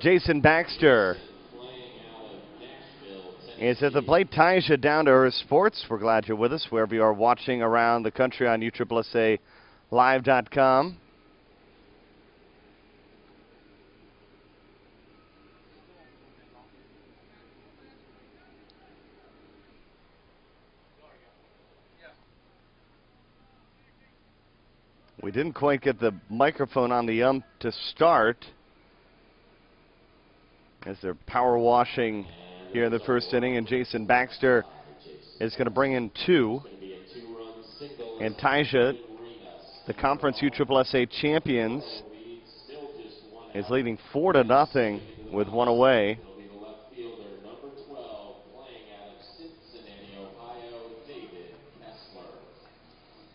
Jason Baxter is at the plate. TYJA Down to Earth Sports. We're glad you're with us wherever you are watching around the country on USSSA live.com. We didn't quite get the microphone on the ump to start, as they're power washing here in the first inning, and Jason Baxter is going to bring in two. And TYJA, the conference USSSA champions, is leading 4-0 with one away.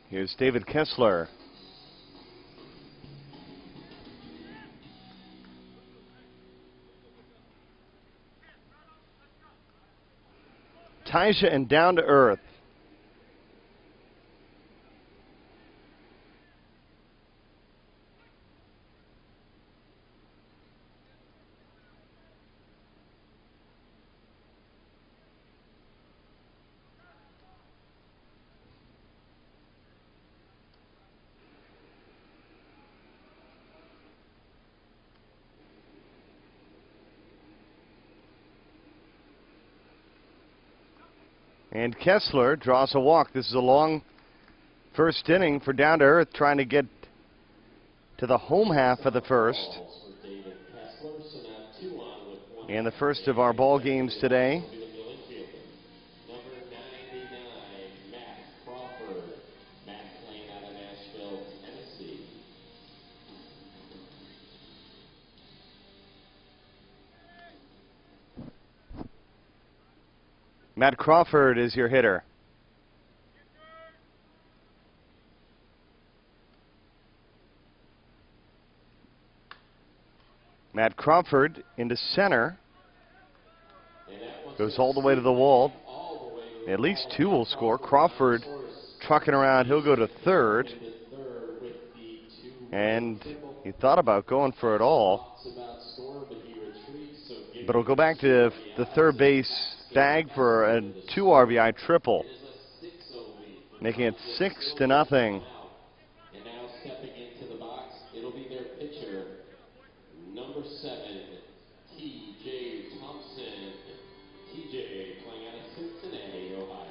Here's David Kessler. TYJA and Down to Earth. And Kessler draws a walk. This is a long first inning for Down to Earth, trying to get to the home half of the first. And the first of our ball games today. Matt Crawford is your hitter. Matt Crawford into center. Goes all the way to the wall. At least two will score. Crawford trucking around. He'll go to third. And he thought about going for it all. But it'll go back to the third base bag for a 2 RBI triple, making it 6-0. And now stepping into the box, it'll be their pitcher, number 7, TJ Thompson. TJ playing out of Cincinnati, Ohio.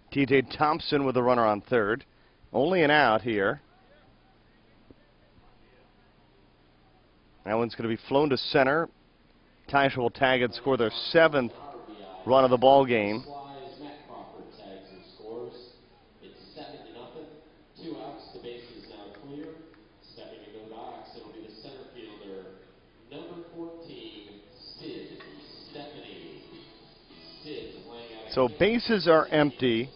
TJ Thompson with a runner on third. Only an out here. That one's going to be flown to center. TYJA will tag and score their 7th run of the ball game. So bases are empty,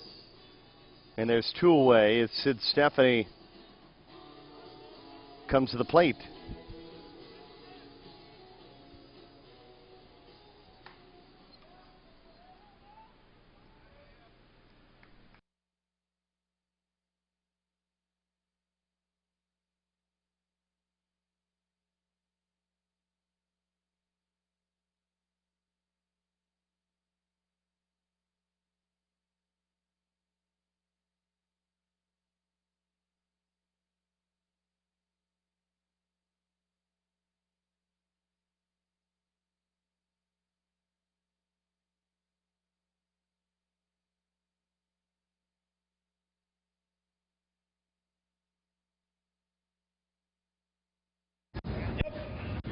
and there's 2 away. It's Sid Stephanie comes to the plate.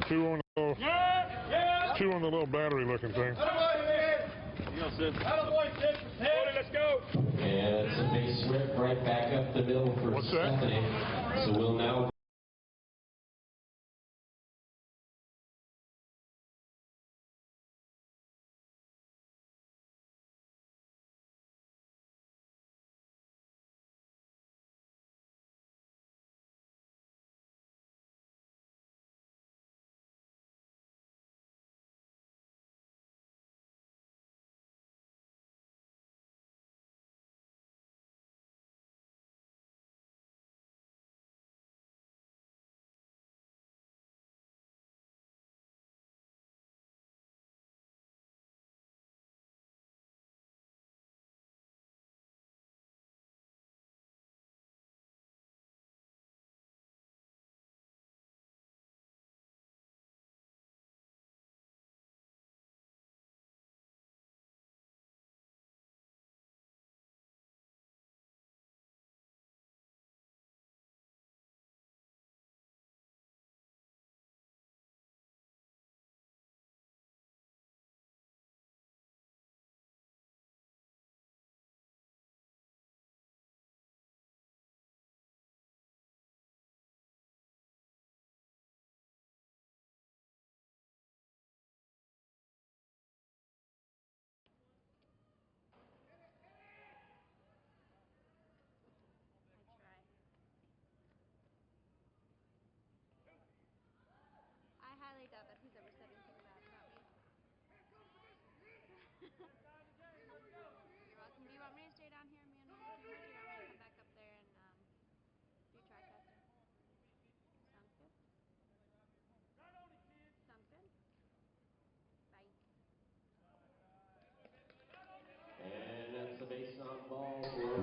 Two on the little battery looking thing. Let's go. And it's a base rip right back up the middle for Stephanie. So we'll now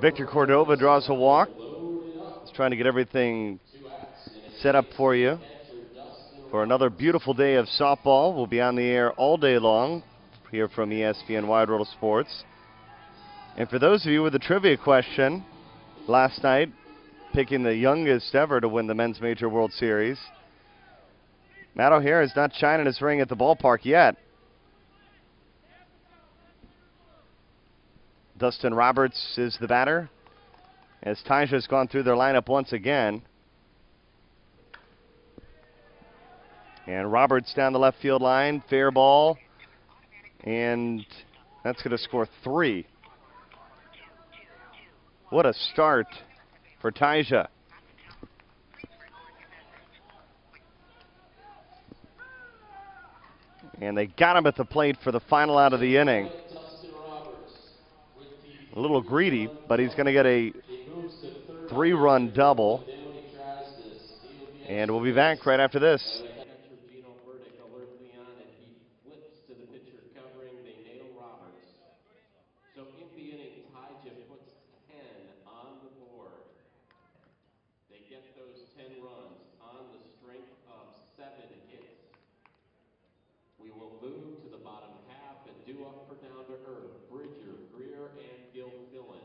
Victor Cordova draws a walk. He's trying to get everything set up for you for another beautiful day of softball. We'll be on the air all day long here from ESPN Wide World of Sports. And for those of you with a trivia question, last night, picking the youngest ever to win the Men's Major World Series, Matt O'Hare is not shining his ring at the ballpark yet. Dustin Roberts is the batter, as TYJA has gone through their lineup once again. And Roberts down the left field line, fair ball, and that's going to score 3. What a start for TYJA. And they got him at the plate for the final out of the inning. A little greedy, but he's going to get a 3-run double. And we'll be back right after this. So in the inning, TYJA puts 10 on the board. They get those 10 runs on the strength of 7 hits. We will move to the bottom half and do up for Down to Earth, Bridger, Greer, and Gilfillan.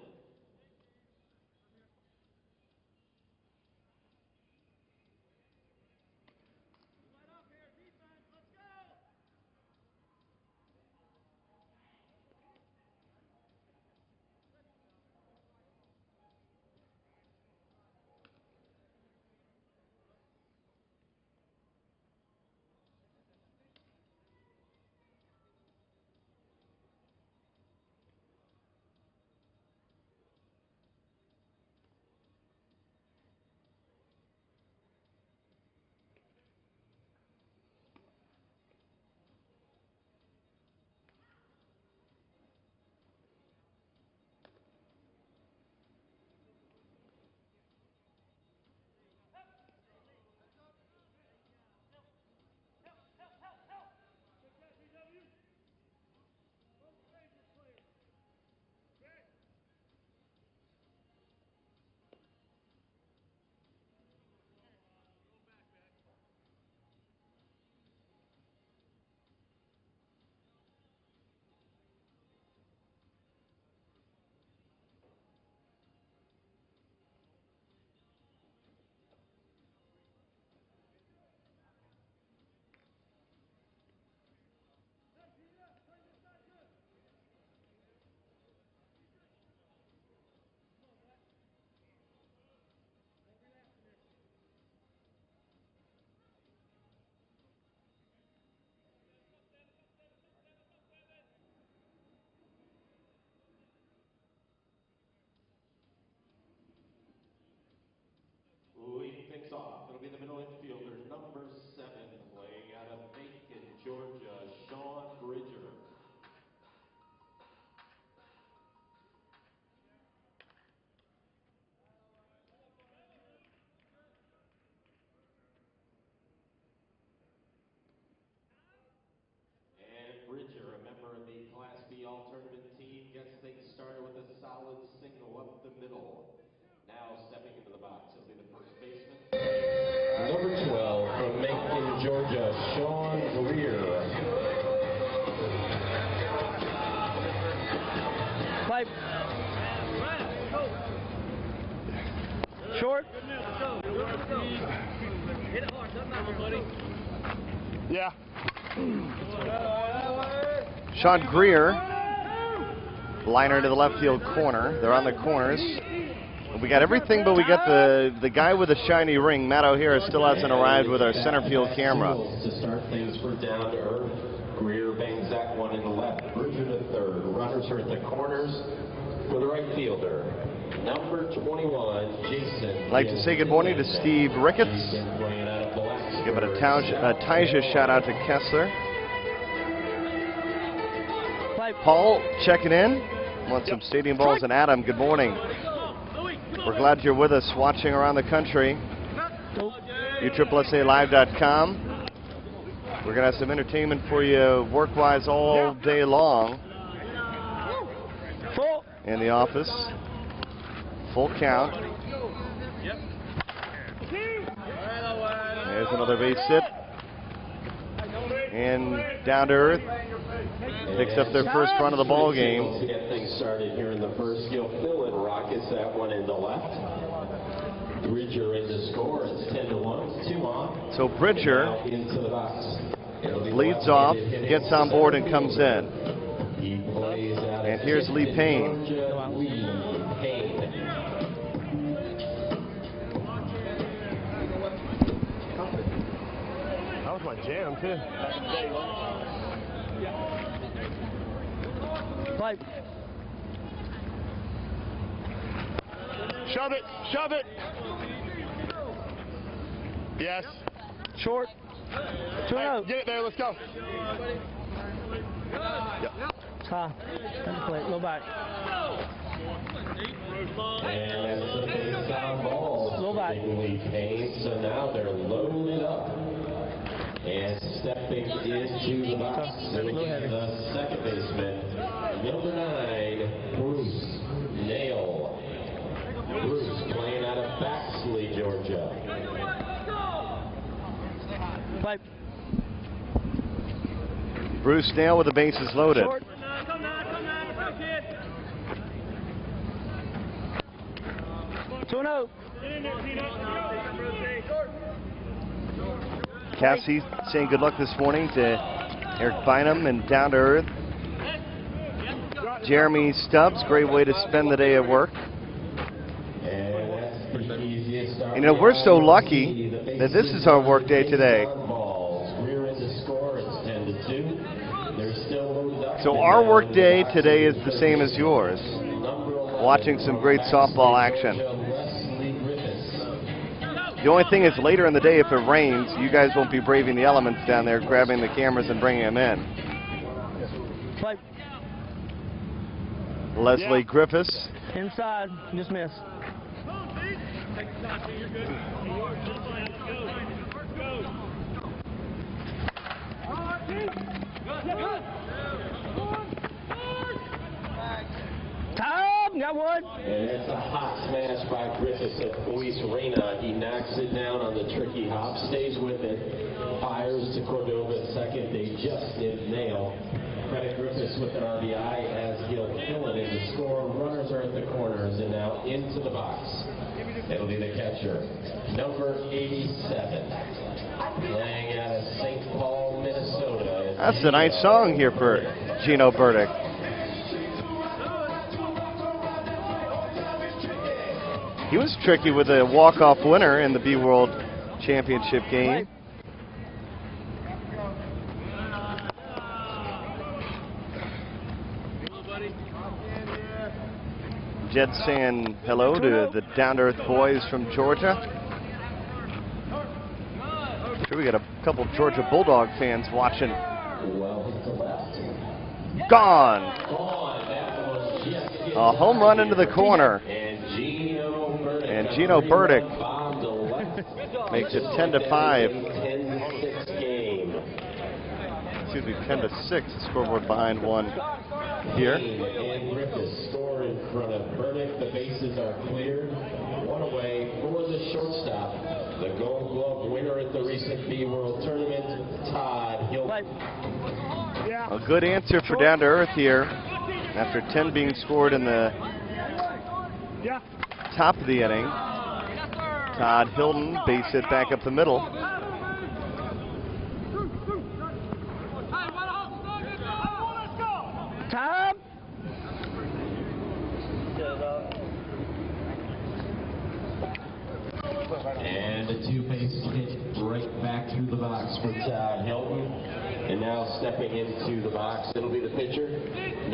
Leading things off, it'll be the middle infielder, number 7, playing out of Macon, Georgia, Sean Bridger. And Bridger, a member of the Class B All-Tournament team, gets things started with a solid single up the middle. Now stepping into the box, he'll be the first baseman. Number 12 from Macon, Georgia, Sean Greer. Pipe. Short. Hit it hard. Doesn't matter, buddy. Yeah. Sean Greer, liner to the left field corner. They're on the corners. We got everything, but we got the guy with the shiny ring. Matt O'Hare still hasn't arrived with our center field camera. To start things for Down to Earth, Greer bangs that one in the left. Bridger to third. Runners are at the corners for the right fielder. Number 21, Jason. I'd like to say good morning to Steve Ricketts. Give it a TYJA shout out to Kessler. Paul checking in. Want some stadium balls, and Adam, good morning. We're glad you're with us watching around the country. USSSAlive.com. We're going to have some entertainment for you work-wise all day long in the office. Full count. There's another base hit. And Down to Earth picks up their first run of the ball game. To get things started here in the first, he'll fill in rockets that one in the left. Bridger in the score. It's 10-1. 2 on. So Bridger Now into the box. leads off, gets on board, and comes in. He plays out. And here's Lee Payne. Lee Payne. That was my jam, too. Pipe. Shove it! Shove it! Yes. Short. 2-0. Get it there. Let's go. Yep. High. That's play. Low back. And that's the base down ball. Low back. Lee Payne. So now they're loaded up. And stepping into the box. The second baseman, number 9, Bruce Nail. Bruce playing out of Baxley, Georgia. Pipe. Bruce Nail with the bases loaded. Short. Two and oh. Cassie saying good luck this morning to Eric Bynum and Down to Earth. Jeremy Stubbs, great way to spend the day at work. You know, we're so lucky that this is our work day today. So our work day today is the same as yours. Watching some great softball action. The only thing is later in the day, if it rains, you guys won't be braving the elements down there, grabbing the cameras and bringing them in. Pipe. Leslie Griffiths. Inside. Just miss. Time. Got one. And it's a hot smash by Griffiths at Luis Reyna. He knocks it down on the tricky hop, stays with it, fires to Cordova at second. They just did nail. Credit Griffiths with an RBI as he'll fill it in the score. Runners are at the corners and now into the box. It'll be the catcher, number 87, playing out of St. Paul, Minnesota. That's a nice song here for Gino Burdick. He was tricky with a walk-off winner in the B-World Championship game. Jed saying hello to the Down to Earth boys from Georgia. I'm sure we got a couple Georgia Bulldog fans watching. Gone. A home run into the corner. And Gino Burdick makes it 10-5. Excuse me, 10-6. The scoreboard behind one here. And Griffiths score in front of Burdick. The bases are cleared. One away for the shortstop. The Gold Glove winner at the recent B-World Tournament, Todd Hilton. A good answer for Down to Earth here. After 10 being scored in the top of the inning. Todd Hilton, base hit back up the middle. Time. And a two-base hit right back through the box for Todd Hilton. And now stepping into the box, it'll be the pitcher,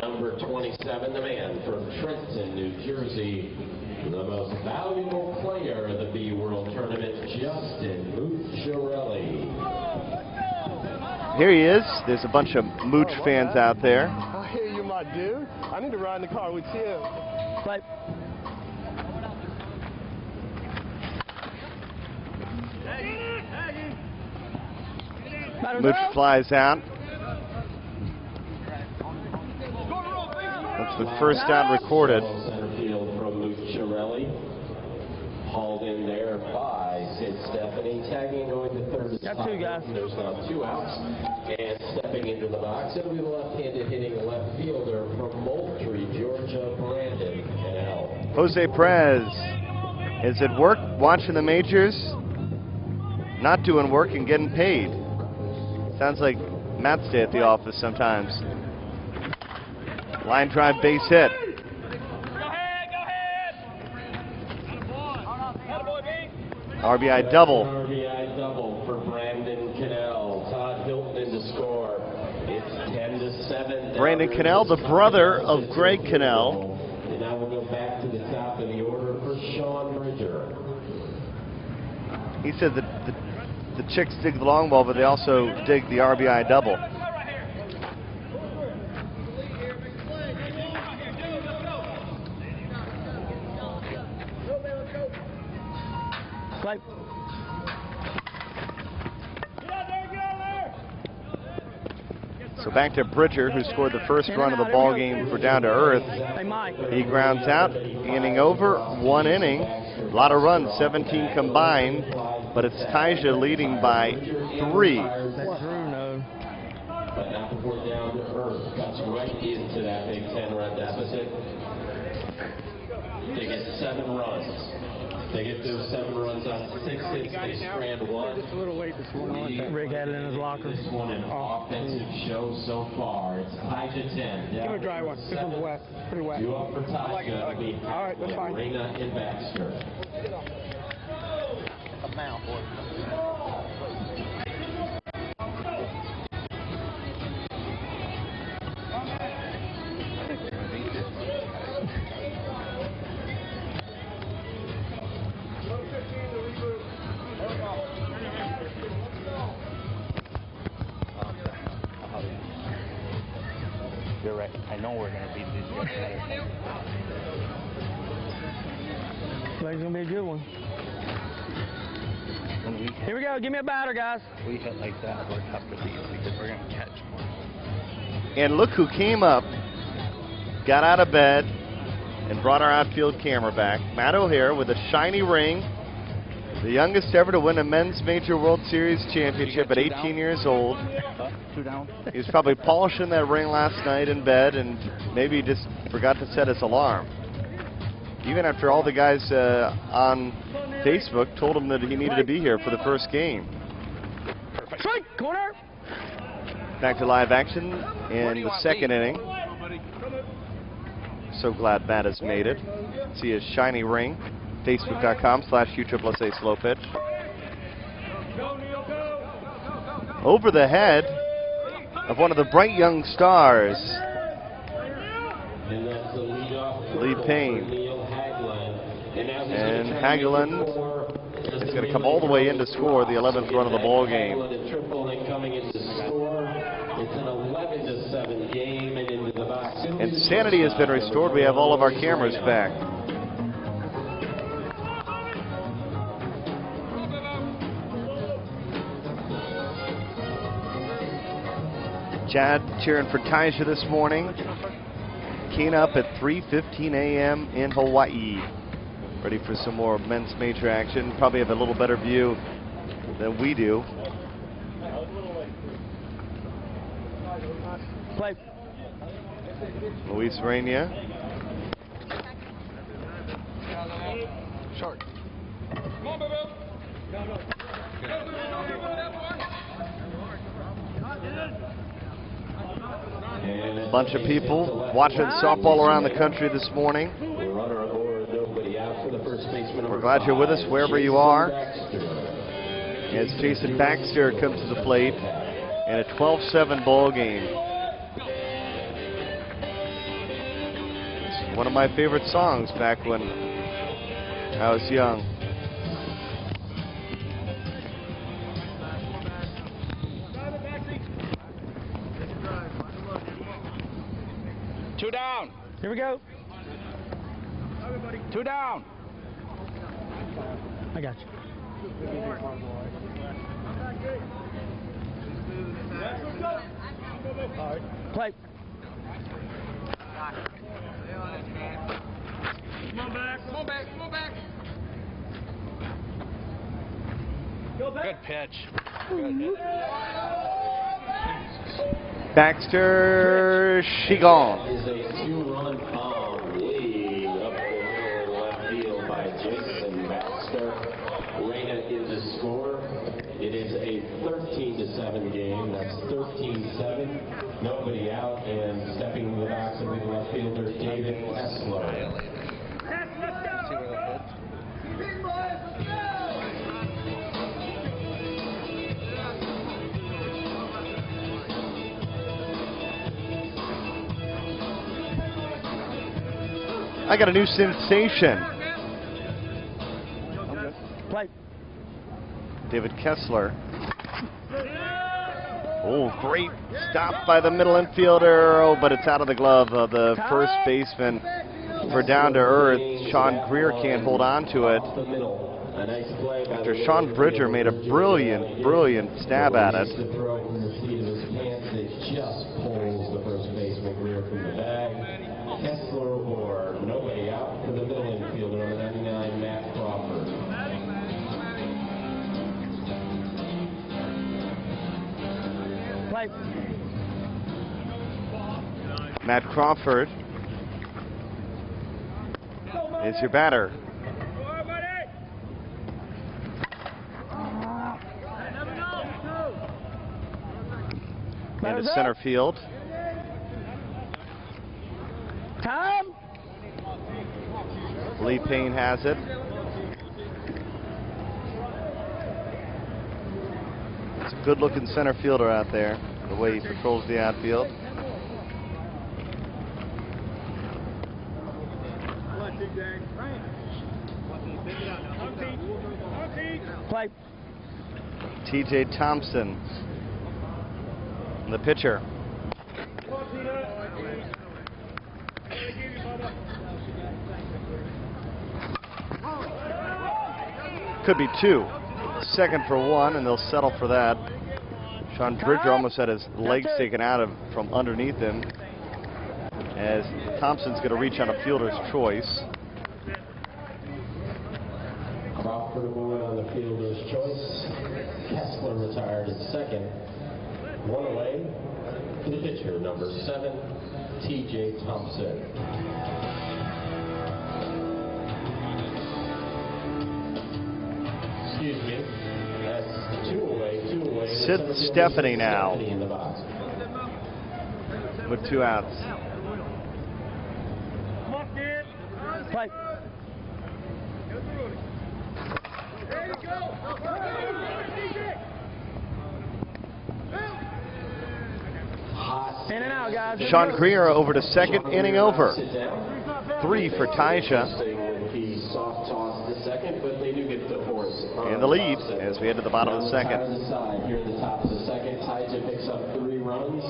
number 27, the man from Trenton, New Jersey, the most valuable player of the B-World Tournament, Justin Mucciarelli. Here he is. There's a bunch of Mooch fans out there. I hear you, my dude. I need to ride in the car with you. Pipe. Mooch flies out. That's the first out recorded. Center field from Mucciarelli. early. Hauled in there by Sid Stephanie. Tagging going to third is Got two, guys. There's now 2 outs. And stepping into the box, it'll be the left-handed hitting left fielder from Moultrie, Georgia, Brandon Canal. Jose Perez is at work watching the majors, not doing work and getting paid. Sounds like Matt's day at the office sometimes. Line drive base hit. RBI double. RBI double for Brandon Cannell. Todd Hilton in to score. It's 10-7. Brandon Cannell, the brother of Greg Cannell. And now we'll go back to the top of the order for Sean Bridger. He said that the chicks dig the long ball, but they also dig the RBI double. Play. So back to Bridger, who scored the first run of the ball game for Down to Earth. Hey, Mike. He grounds out, inning over, 1 inning. A lot of runs, 17 combined, but it's TYJA leading by 3. That's Drew, no. But now before Down to Earth cuts right into that big 10-run deficit. They get 7 runs. They get those 7 runs on 6 hits. They strand 1. Just a little late this morning. Rick had it in his locker. This one an offensive show so far. It's TYJA 10. Give him a dry one. This one's wet. Pretty wet. 2 up for TYJA. All right, that's fine. Reyna and Baxter. You're right. I know we're going to beat these guys. Play's gonna be a good one. When we Here we go. Give me a batter, guys. hit like that, we're tough to beat because we're going to catch more. And look who came up, got out of bed, and brought our outfield camera back. Matt O'Hare with a shiny ring. The youngest ever to win a men's major World Series championship at 18 years old. 2 down. He was probably polishing that ring last night in bed, and maybe he just forgot to set his alarm. Even after all the guys on Facebook told him that he needed to be here for the first game. Strike, corner. Back to live action in the second inning. So glad Matt has made it. See his shiny ring. Facebook.com/USSSA slow pitch. Over the head of one of the bright young stars, And that's the leadoff Lee Payne. Neil Hagelin. And Hagelin is going to come all the way in to score the 11th run of the ball game. Hagelin triple and coming in to score. It's an 11-7 game and into the box. And sanity has been restored. We have all of our cameras back. Chad cheering for TYJA this morning. Keen up at 3:15 a.m. in Hawaii. Ready for some more men's major action. Probably have a little better view than we do. Play. Luis Reyna. Short. A bunch of people watching softball around the country this morning. Runner aboard, nobody out for the first baseman. We're glad you're with us wherever you are. As Jason Baxter comes to the plate in a 12-7 ball game. It's one of my favorite songs back when I was young. Two down. Here we go. 2 down. I got you. Play. Come on back, come on back, come on back. Good pitch. Good pitch. Baxter, she gone. Is a 2-run bomb lead up the middle left field by Jason Baxter. Reyna is the score. It is a 13-7 game. That's 13-7. Nobody out, and stepping into the box will be the left fielder David Kessler. See where that hits? I got a new sensation. Play. David Kessler. Oh, great stop by the middle infielder. Oh, but it's out of the glove of the first baseman for Down to Earth. Sean Greer can't hold on to it. After Sean Bridger made a brilliant stab at it. Just pulls the first baseman Greer from the bag. Kessler or nobody out to the middle infielder, number 99, Matt Crawford. Play. Matt Crawford is your batter. Into center field. Time. Lee Payne has it. It's a good-looking center fielder out there, the way he patrols the outfield. Play. TJ Thompson, the pitcher. Could be two. Second for one, and they'll settle for that. Sean Bridger almost had his legs taken out of from underneath him, as Thompson's going to reach on a fielder's choice. Crawford moving on the fielder's choice. Kessler retired at second. One away for the pitcher, number 7, TJ Thompson. Excuse me. That's two away. Sid Stephanie now in the box. with 2 outs. Play. In and out, guys. Sean Greer over to second, inning over. 3 for TYJA. He soft tossed the second, but they do get the horse. And the lead as we head to the bottom of the second. Here at the top of the second, TYJA picks up 3 runs.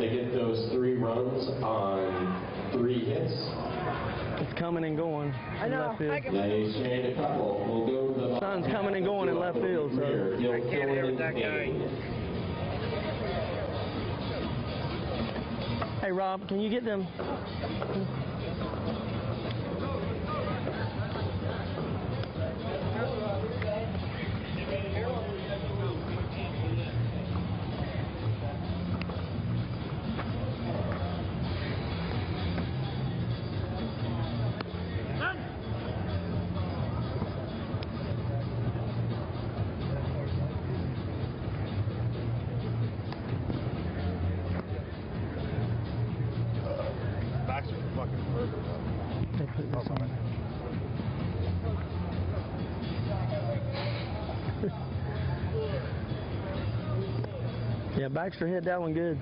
They get those 3 runs on 3 hits. It's coming and going. I know. They shade a couple. We'll go to the Sun's coming and going in left field. So. I can't hear that guy. Hey, Rob, can you get them? Yeah, Baxter hit that one good.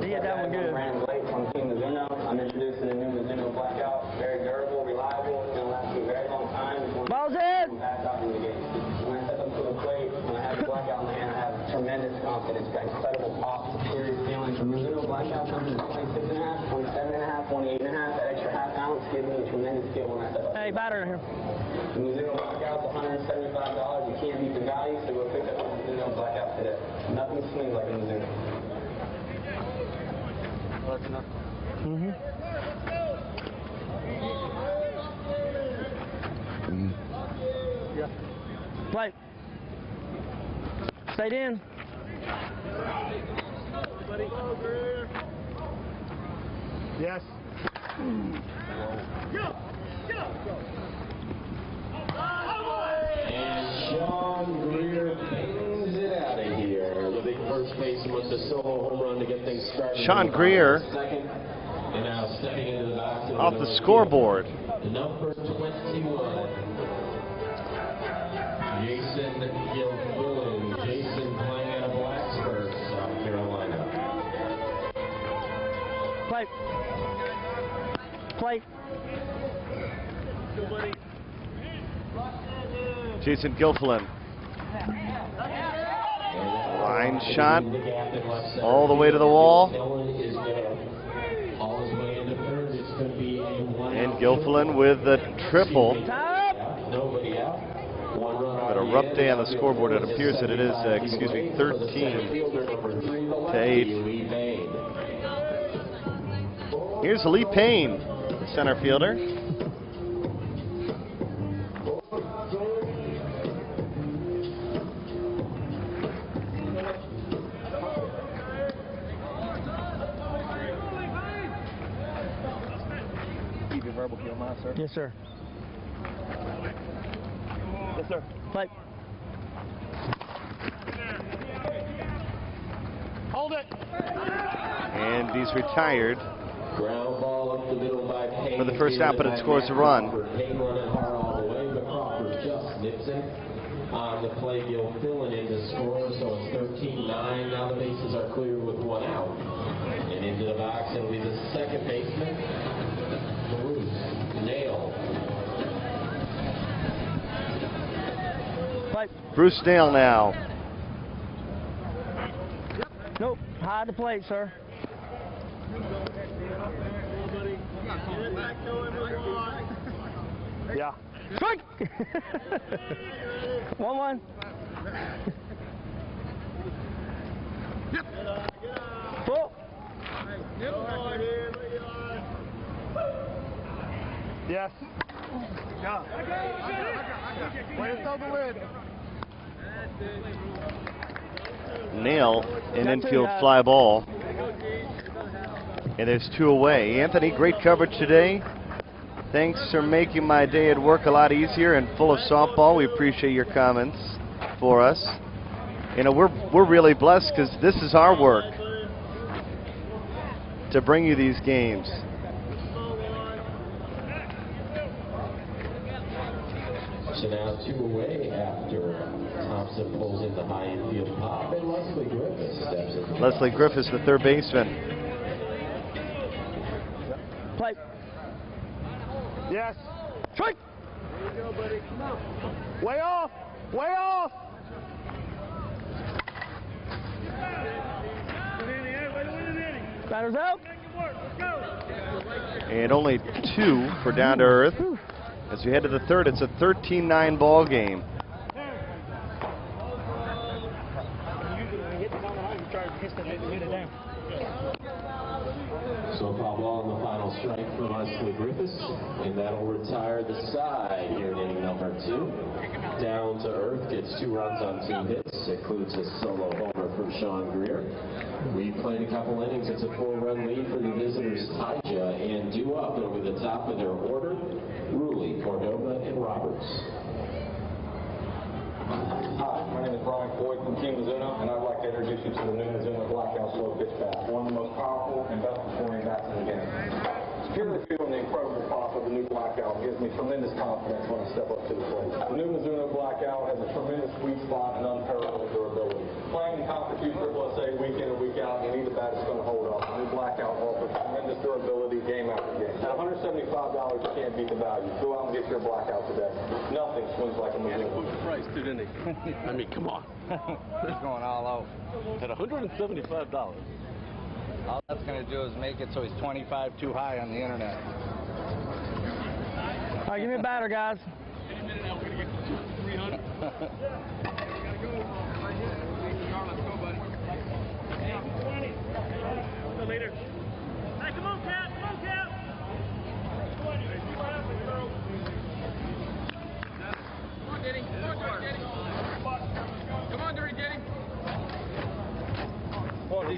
He hit that one good. Brandon Blake from Team Mizuno. I'm introducing the new Mizuno Blackout. Very durable, reliable. It's going to last you a very long time. Ball's in! Back out in the game. When I step up to the plate, when I have the Blackout in my hand, I have tremendous confidence. Got incredible pop, superior feeling. The Mizuno Blackout comes in 26.5, 27.5, 28.5. That extra half ounce gives me a tremendous feel when I step up. Hey, batter in here. The Mizuno Blackout's $175. You can't beat the value, so go pick up the Mizuno Blackout today. Nothing swings like a Mizuno. Play. Stayed in. Yes. And Sean Greer bangs it out of here. The big first baseman with the solo home run to get things started. Sean Greer Second. And now stepping into the box off the scoreboard. The number 21. Jason Gilfillan. Jason playing out of Blacksburg, South Carolina. Play. Play. Jason Gilfillan. Line shot all the way to the wall. And Gilfillan with the triple. Nobody out. But a rough day on the scoreboard. It appears that it is, 13 to 8. Here's Lee Payne, the center fielder. Keep your verbal, if you don't mind, sir. Yes, sir. Yes, sir. Play. Hold it. And he's retired Ground ball up the middle by Payne. for the first out, but it scores a run. Payne running hard all the way, but Crawford just nips it. On the play, Gilfillan in to score, so it's 13-9. Now the bases are clear with one out. And into the box, it'll be the second baseman, Bruce Nail. Play. Bruce Nail now. Nope. Hide the plate, sir. Yeah. Strike! 1-1. Full. Yes. Yeah. When it's over with. Nail, an infield fly ball. And there's two away. Anthony, great coverage today. Thanks for making my day at work a lot easier and full of softball. We appreciate your comments for us. You know, we're really blessed because this is our work to bring you these games. So now two away after Thompson pulls in the high infield pop, and Leslie Griffiths steps in. Leslie Griffiths, the third baseman. Play. Yes. Strike! There you go, buddy. Come on. Way off. Way off. Batter's out. And only two for Down to Earth. As we head to the third, it's a 13-9 ball game. So a foul ball on the final strike for Leslie Griffiths, and that'll retire the side here in inning number 2. Down to Earth gets 2 runs on 2 hits, includes a solo homer from Sean Greer. We've played a couple innings. It's a 4-run lead for the visitors, TYJA, and due up over the top of their order, Ruley, Cordova, and Roberts. Hi, my name is Brian Floyd from Team Mizuno, and I'd like to introduce you to the new Mizuno Blackout Slow Pitch Bat, one of the most powerful and best performing bats in the game. Purely feeling the incredible pop of the new Blackout gives me tremendous confidence when I step up to the plate. The new Mizuno Blackout has a tremendous sweet spot and unparalleled durability. Playing competition USSSA week in and week out, you need a bat that's going to hold up. The new Blackout offers tremendous durability game after game. At $175, you can't beat the value. Go out and get your Blackout today. Nothing swings like a Mizuno. Price, too, didn't he? I mean, come on. He's going all out. At $175. All that's going to do is make it so he's 25 too high on the internet. All right, give me a batter, guys.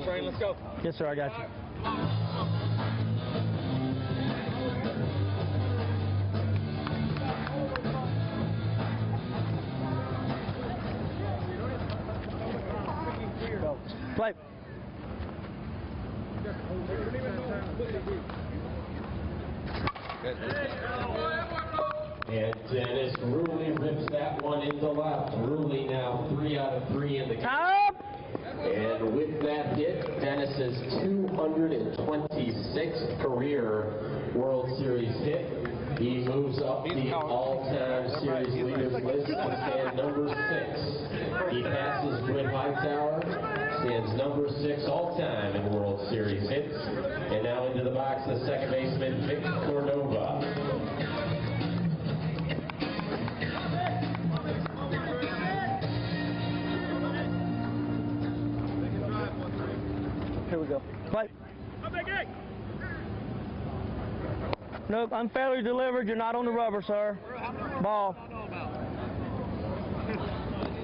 Brain, let's go. Yes, sir, I got you. Play. And Dennis Ruley rips that one into left. Ruley now 3 out of 3 in the Time. And with that hit, Dennis's 226th career World Series hit. He moves up the all-time series leaders list to stand number 6. He passes Britt Hightower, stands number 6 all-time in World Series hits. And now into the box, the second baseman, Vic Cordova. Here we go. Play. Nope, unfairly delivered. You're not on the rubber, sir. Ball.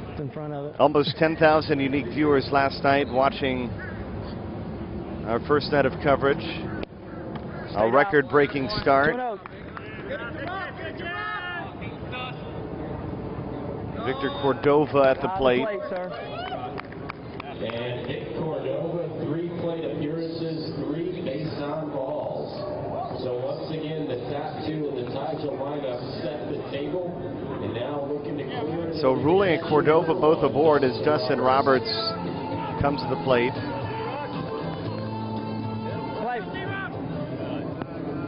It's in front of it. Almost 10,000 unique viewers last night watching our first night of coverage. A record-breaking start. Victor Cordova at the plate. And Vic Cordova, 3 plate appearances, 3 base on balls. So once again, the top 2 in the TYJA lineup set the table, and now looking to clear. So Ruley and Cordova both aboard as Dustin Roberts comes to the plate.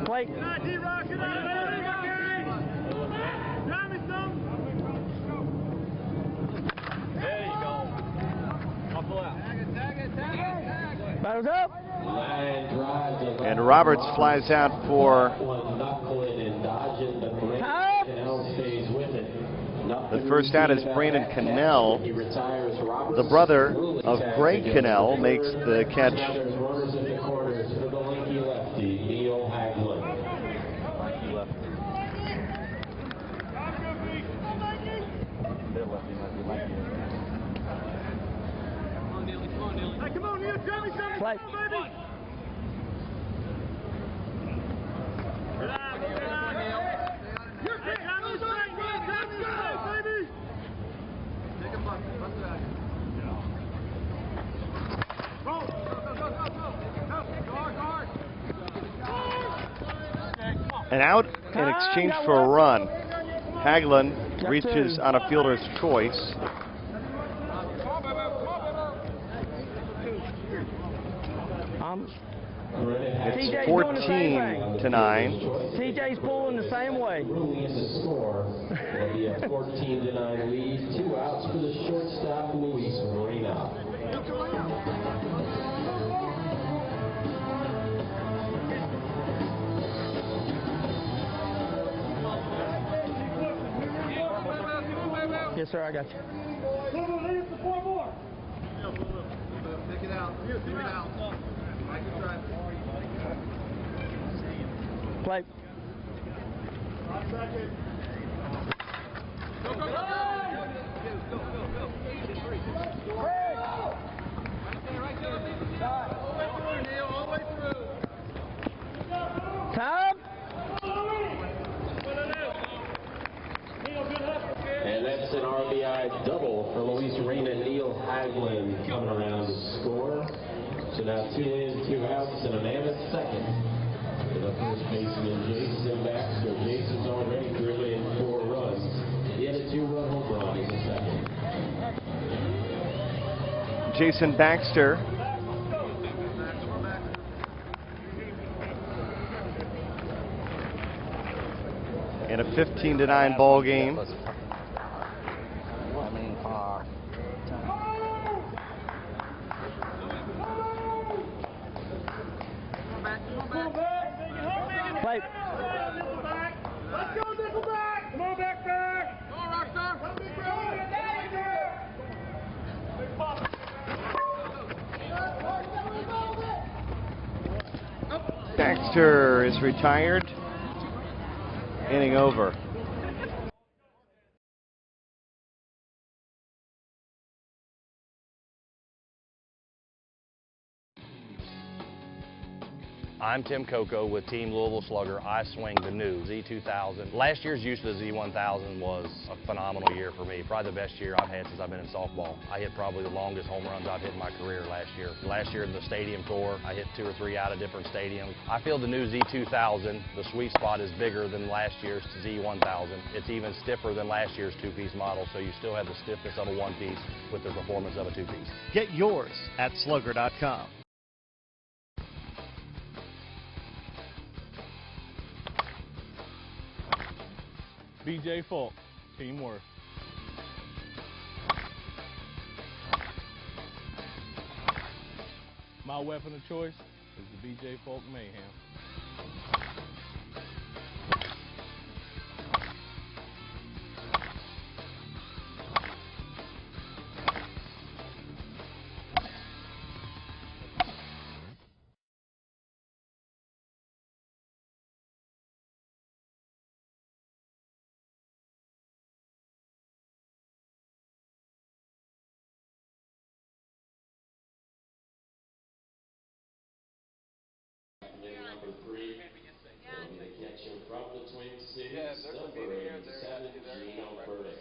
Play. Batters up. And Roberts flies out for the first out as Brandon Cannell. The brother of Greg Cannell makes the catch. Play. An out in exchange for a run. Hagelin reaches on a fielder's choice. It's 14 to 9. TJ's pulling the same way. Ruley is a score. It'll be a 14 to 9 lead. 2 outs for the shortstop, Luis Moreno. Yes, sir, I got you. Take it out. Take it out. Play. Go, go, go, go. Right there. All the way through, Neil. All the way through. Time. And that's an RBI double for Luis Reyna. Neil Hagelin coming around to score. So now 2 in, 2 outs, and a man at second. For the first baseman, Jason Baxter. Jason's already driven in 4 runs. He had a 2-run home run in the second. Jason Baxter. In a 15 to 9 ball game. Play. Let's go, Nickelback! Come on, back there! Go on, Rockstar! Baxter is retired. Inning over. I'm Tim Coco with Team Louisville Slugger. I swing the new Z2000. Last year's use of the Z1000 was a phenomenal year for me. Probably the best year I've had since I've been in softball. I hit probably the longest home runs I've hit in my career last year. Last year in the stadium tour, I hit 2 or 3 out of different stadiums. I feel the new Z2000, the sweet spot is bigger than last year's Z1000. It's even stiffer than last year's 2-piece model, so you still have the stiffness of a 1-piece with the performance of a 2-piece. Get yours at slugger.com. BJ Falk, teamwork. My weapon of choice is the BJ Falk Mayhem. Number 3, it'll be the catcher from the Twin Cities, number 87, Gino Burdick.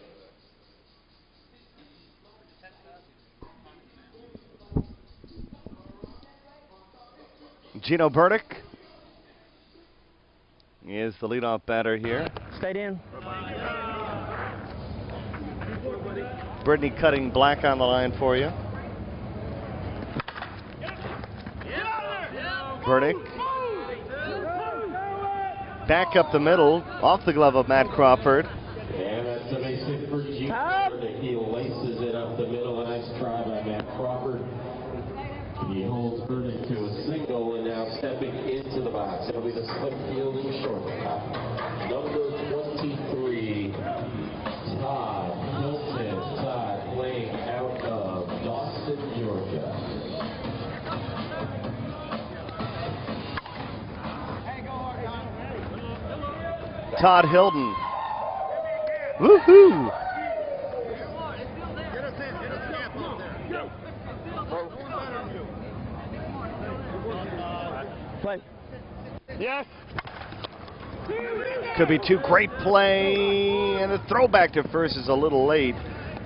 Gino Burdick is the leadoff batter here. Stayed in. Brittany Cutting Black on the line for you. Burdick back up the middle, off the glove of Matt Crawford. And that's the base hit for Gino Burdick. He laces it up the middle. A nice try by Matt Crawford. He holds Burdick to a single, and now stepping into the box. It'll be the split field and shortstop. Number 23, Todd Hilton. Todd playing out of Dawson, Georgia. Todd Hilton. Woohoo! Play. Yes. Could be 2. Great play, and the throwback to first is a little late.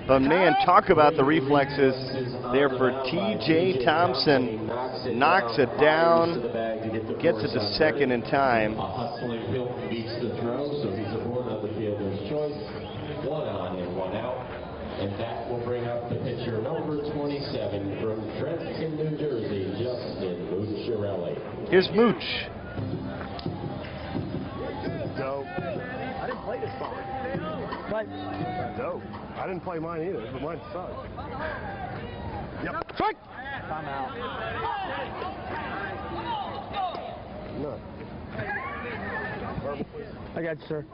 But man, talk about the reflexes there for TJ Thompson. Knocks it down, gets it to second in time. A hustling Hilton beats the throw, so he's aboard on the fielder's choice. 1 on and 1 out. And that will bring up the pitcher number 27 from Trenton, New Jersey, Justin Mucciarelli. Here's Mooch. Dope. I didn't play this song. Play. Dope. I didn't play mine either, but mine sucked. Yep. Strike. I'm out. No. I got you, sir.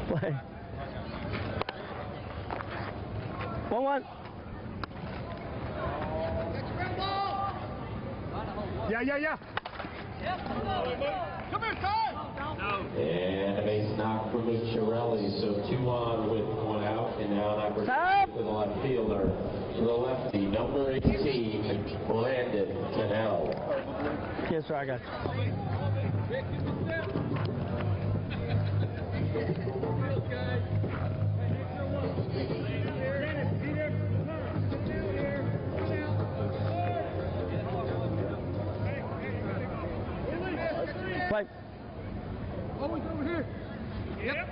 Play. 1-1. Yeah. Come here, Ty! And a base knock for Mucciarelli, so 2 on with 1 out. And now an opportunity for the left fielder, to the lefty, number 18, Brandon Cannell. Yes, sir, I got you. Play. Always over here. Yep.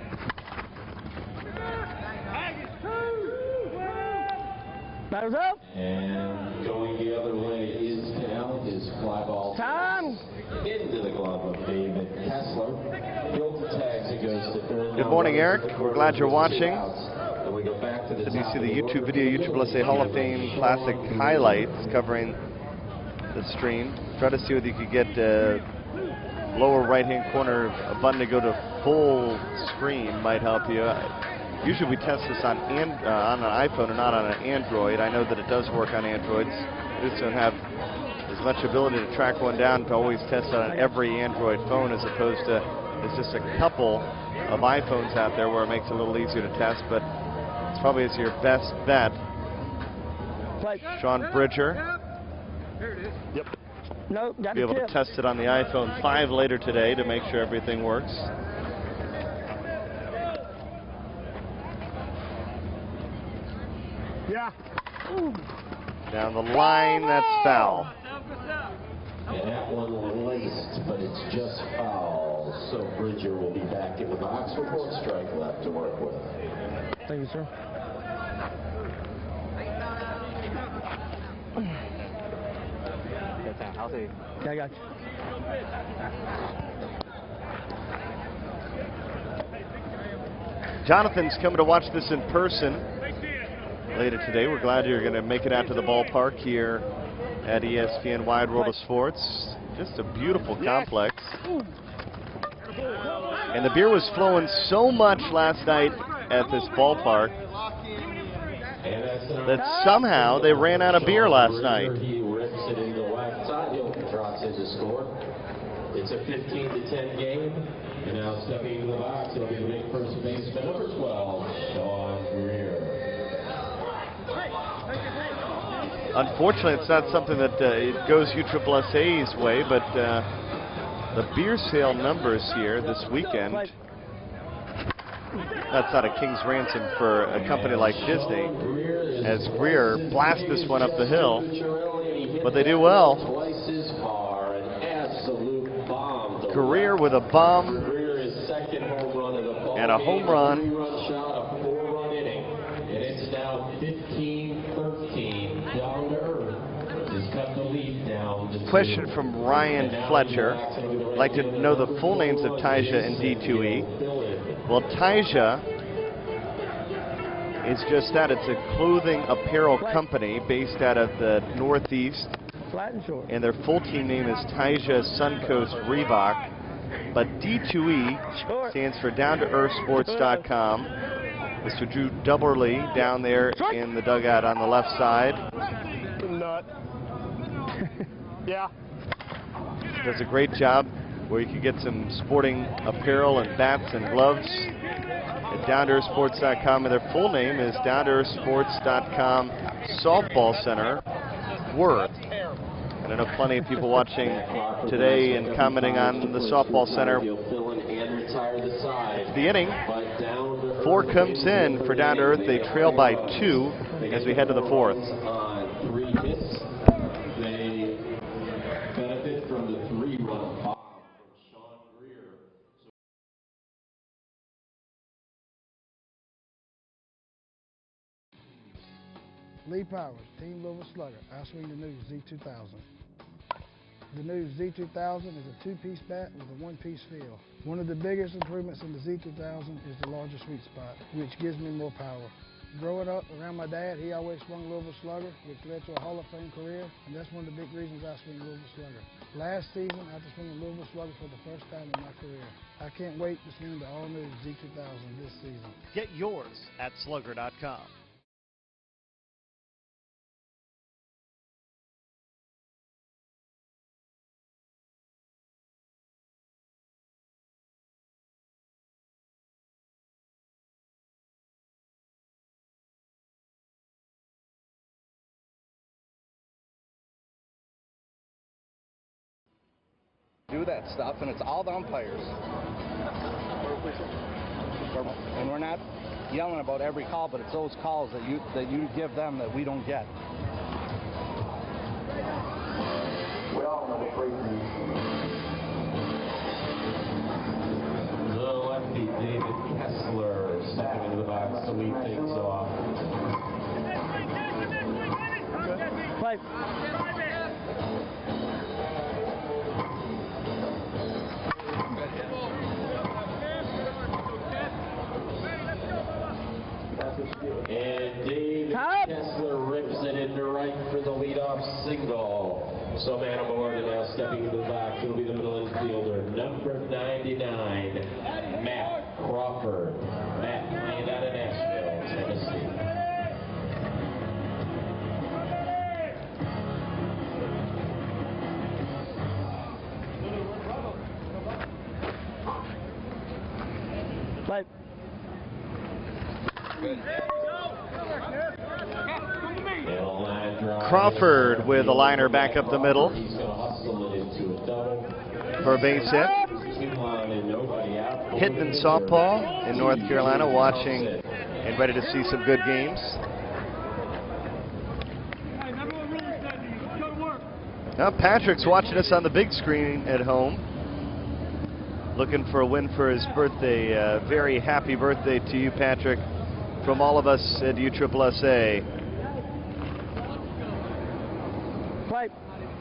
Batter's up. And going the other way is Cannell. His fly ball Time. into the glove of David Kessler. Hilton tags it, goes to third. Good morning, Eric. We're glad you're watching. And we go back to the Did you see the YouTube video, USSSA Hall of Fame Classic highlights covering the stream? Try to see whether you could get lower right-hand corner a button to go to full screen might help you. Usually we test this on an iPhone and not on an Android. I know that it does work on Androids. We just don't have as much ability to track one down to always test it on every Android phone, as opposed to there's just a couple of iPhones out there where it makes it a little easier to test, but it's probably your best bet Play. Sean Bridger. Yep. No, got Be the able to tip. test it on the iPhone 5 later today to make sure everything works. Yeah. Down the line, that's foul. And that one laced, but it's just foul. So Bridger will be back in the box with 1 strike left to work with. Thank you, sir. I'll see. Okay, I got you. Jonathan's coming to watch this in person later today. We're glad you're going to make it out to the ballpark here at ESPN Wide World of Sports. Just a beautiful complex. And the beer was flowing so much last night at this ballpark that somehow they ran out of beer last night. He rips it into the left side. He'll drops in to score. It's a 15-10 game. And now stepping into the box, it'll be the big first baseman, number 12, Sean Greer. Unfortunately, it's not something that it goes USSSA's way, but the beer sale numbers here this weekend, that's not a king's ransom for a company like Disney, as Greer blasts this one up the hill, but they do well. Twice as far, an absolute bomb. Greer with a bomb and a home run. 3-run shot, a 4-run inning, and it's now 15-13. Down to Earth has cut the lead down to 2. Question from Ryan Fletcher. I'd like to know the full names of TYJA and D2E. Well, TYJA is just that. It's a clothing apparel company based out of the Northeast. Flat and short. And their full team name is TYJA Suncoast Reebok. But D2E stands for Down2EarthSports.com. Mr. Drew Dubberly down there in the dugout on the left side. Nut. Yeah. Does a great job where you can get some sporting apparel and bats and gloves at Down2EarthSports.com. And their full name is Down2EarthSports.com Softball Center, Worth. And I know plenty of people watching today and commenting on the Softball Center. It's the inning. 4 comes in for Down to Earth. They trail by 2 as we head to the 4th. 3 hits. They benefit from the 3-run bomb from Sean Greer. Lee Powers, Team Louisville Slugger. I swing the new Z2000. The new Z2000 is a 2-piece bat with a 1-piece feel. One of the biggest improvements in the Z2000 is the larger sweet spot, which gives me more power. Growing up around my dad, he always swung Louisville Slugger, which led to a Hall of Fame career, and that's one of the big reasons I swing Louisville Slugger. Last season, after swinging Louisville Slugger for the first time in my career, I can't wait to swing the all-new Z2000 this season. Get yours at slugger.com. Do that stuff, and it's all the umpires. And we're not yelling about every call, but it's those calls that you give them that we don't get. We all know the The lefty David Kessler stepping into the box to lead things off. Play. And David Kessler rips it into right for the leadoff single. So man aboard, and now stepping into the box, it'll be the middle infielder, number 99, Matt Crawford. Matt playing out of Nashville, Tennessee. Play. It'll line Crawford with a liner back up the middle He's going to hustle it into a double. for a base hit. Two-line and nobody out. Hitman softball in North Carolina, watching and ready to see some good games. Now Patrick's watching us on the big screen at home, looking for a win for his birthday. Very happy birthday to you, Patrick, from all of us at USSSA.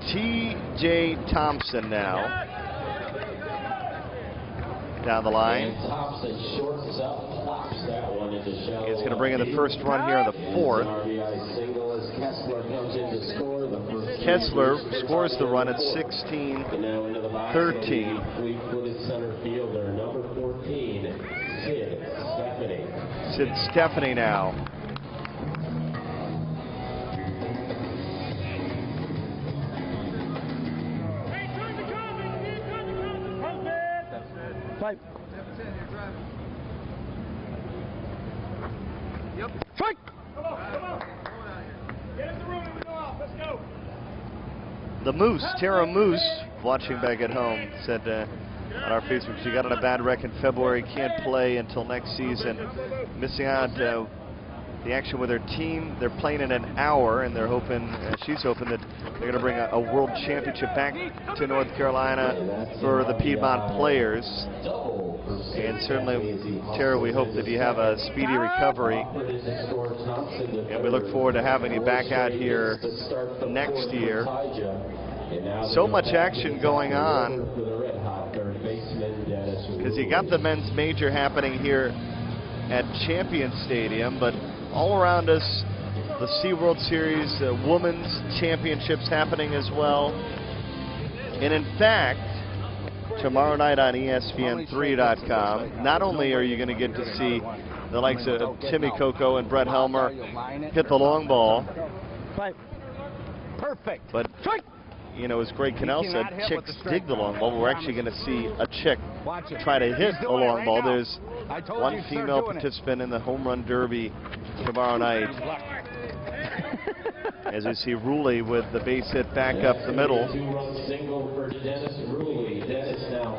TJ Thompson now down the line. Thompson shorts up, plops that one into shallow. He's going to bring in the first run here on the fourth. RBI single as Kessler comes in to score the first. Kessler scores the run at 16-13. Fleet-footed center fielder, number 14, Sid Stephanie. Sid Stephanie now. Fight. Yep. Strike. Come on. Get in the room and we go off. Let's go. The Moose, Tara Moose, watching back at home, said on our Facebook, she got on a bad wreck in February, can't play until next season. Missing out the action with her team. They're playing in an hour, and they're hoping, she's hoping that they're going to bring a world championship back to North Carolina for the Piedmont players. And certainly, Tara, we hope that you have a speedy recovery. And we look forward to having you back out here next year. So much action going on, because you got the men's major happening here at Champion Stadium, but all around us, the SeaWorld Series Women's Championships happening as well. And in fact, tomorrow night on ESPN3.com, not only are you going to get to see the likes of Timmy Coco and Brett Helmer hit the long ball, Perfect. but you know, as Greg Cannell said, chicks dig the long ball. We're actually going to see a chick try to hit a long ball. There's one female participant in the home run derby tomorrow night. As we see Ruley with the base hit back up the middle. Two-run single for Dennis Ruley. Dennis now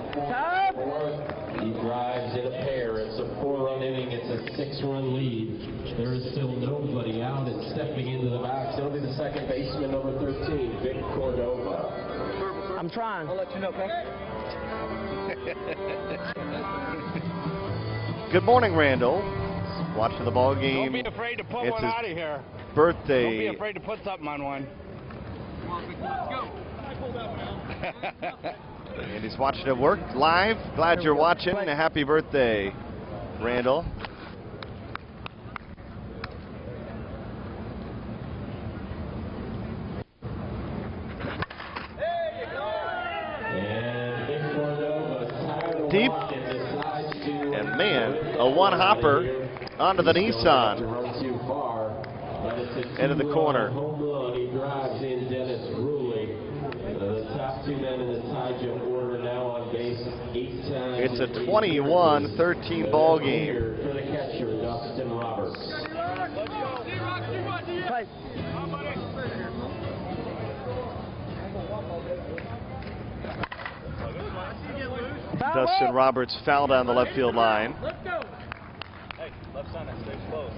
fourth. He drives in a pair. It's a 4-run inning. It's a 6-run lead. There is still nobody out, and stepping into the box, it'll be the second baseman, number 13, Vic Cordova. I'm trying. I'll let you know, okay? Good morning, Randall. Watching the ball game. Don't be afraid to put It's one his out of here. birthday. Don't be afraid to put something on one. Come on, Vic, let's go. I pulled that one out. And he's watching it work live. Glad you're watching. Happy birthday, Randall. Deep. And man, a one-hopper onto the Nissan. Into the corner. He drives in Dennis Ruley. The top two men in the TYJA order now on base 8 times. It's a 21-13 ball game. For the catcher, Dustin Roberts. Dustin Roberts foul down the left field line. Let's go. Hey, left center, stay close.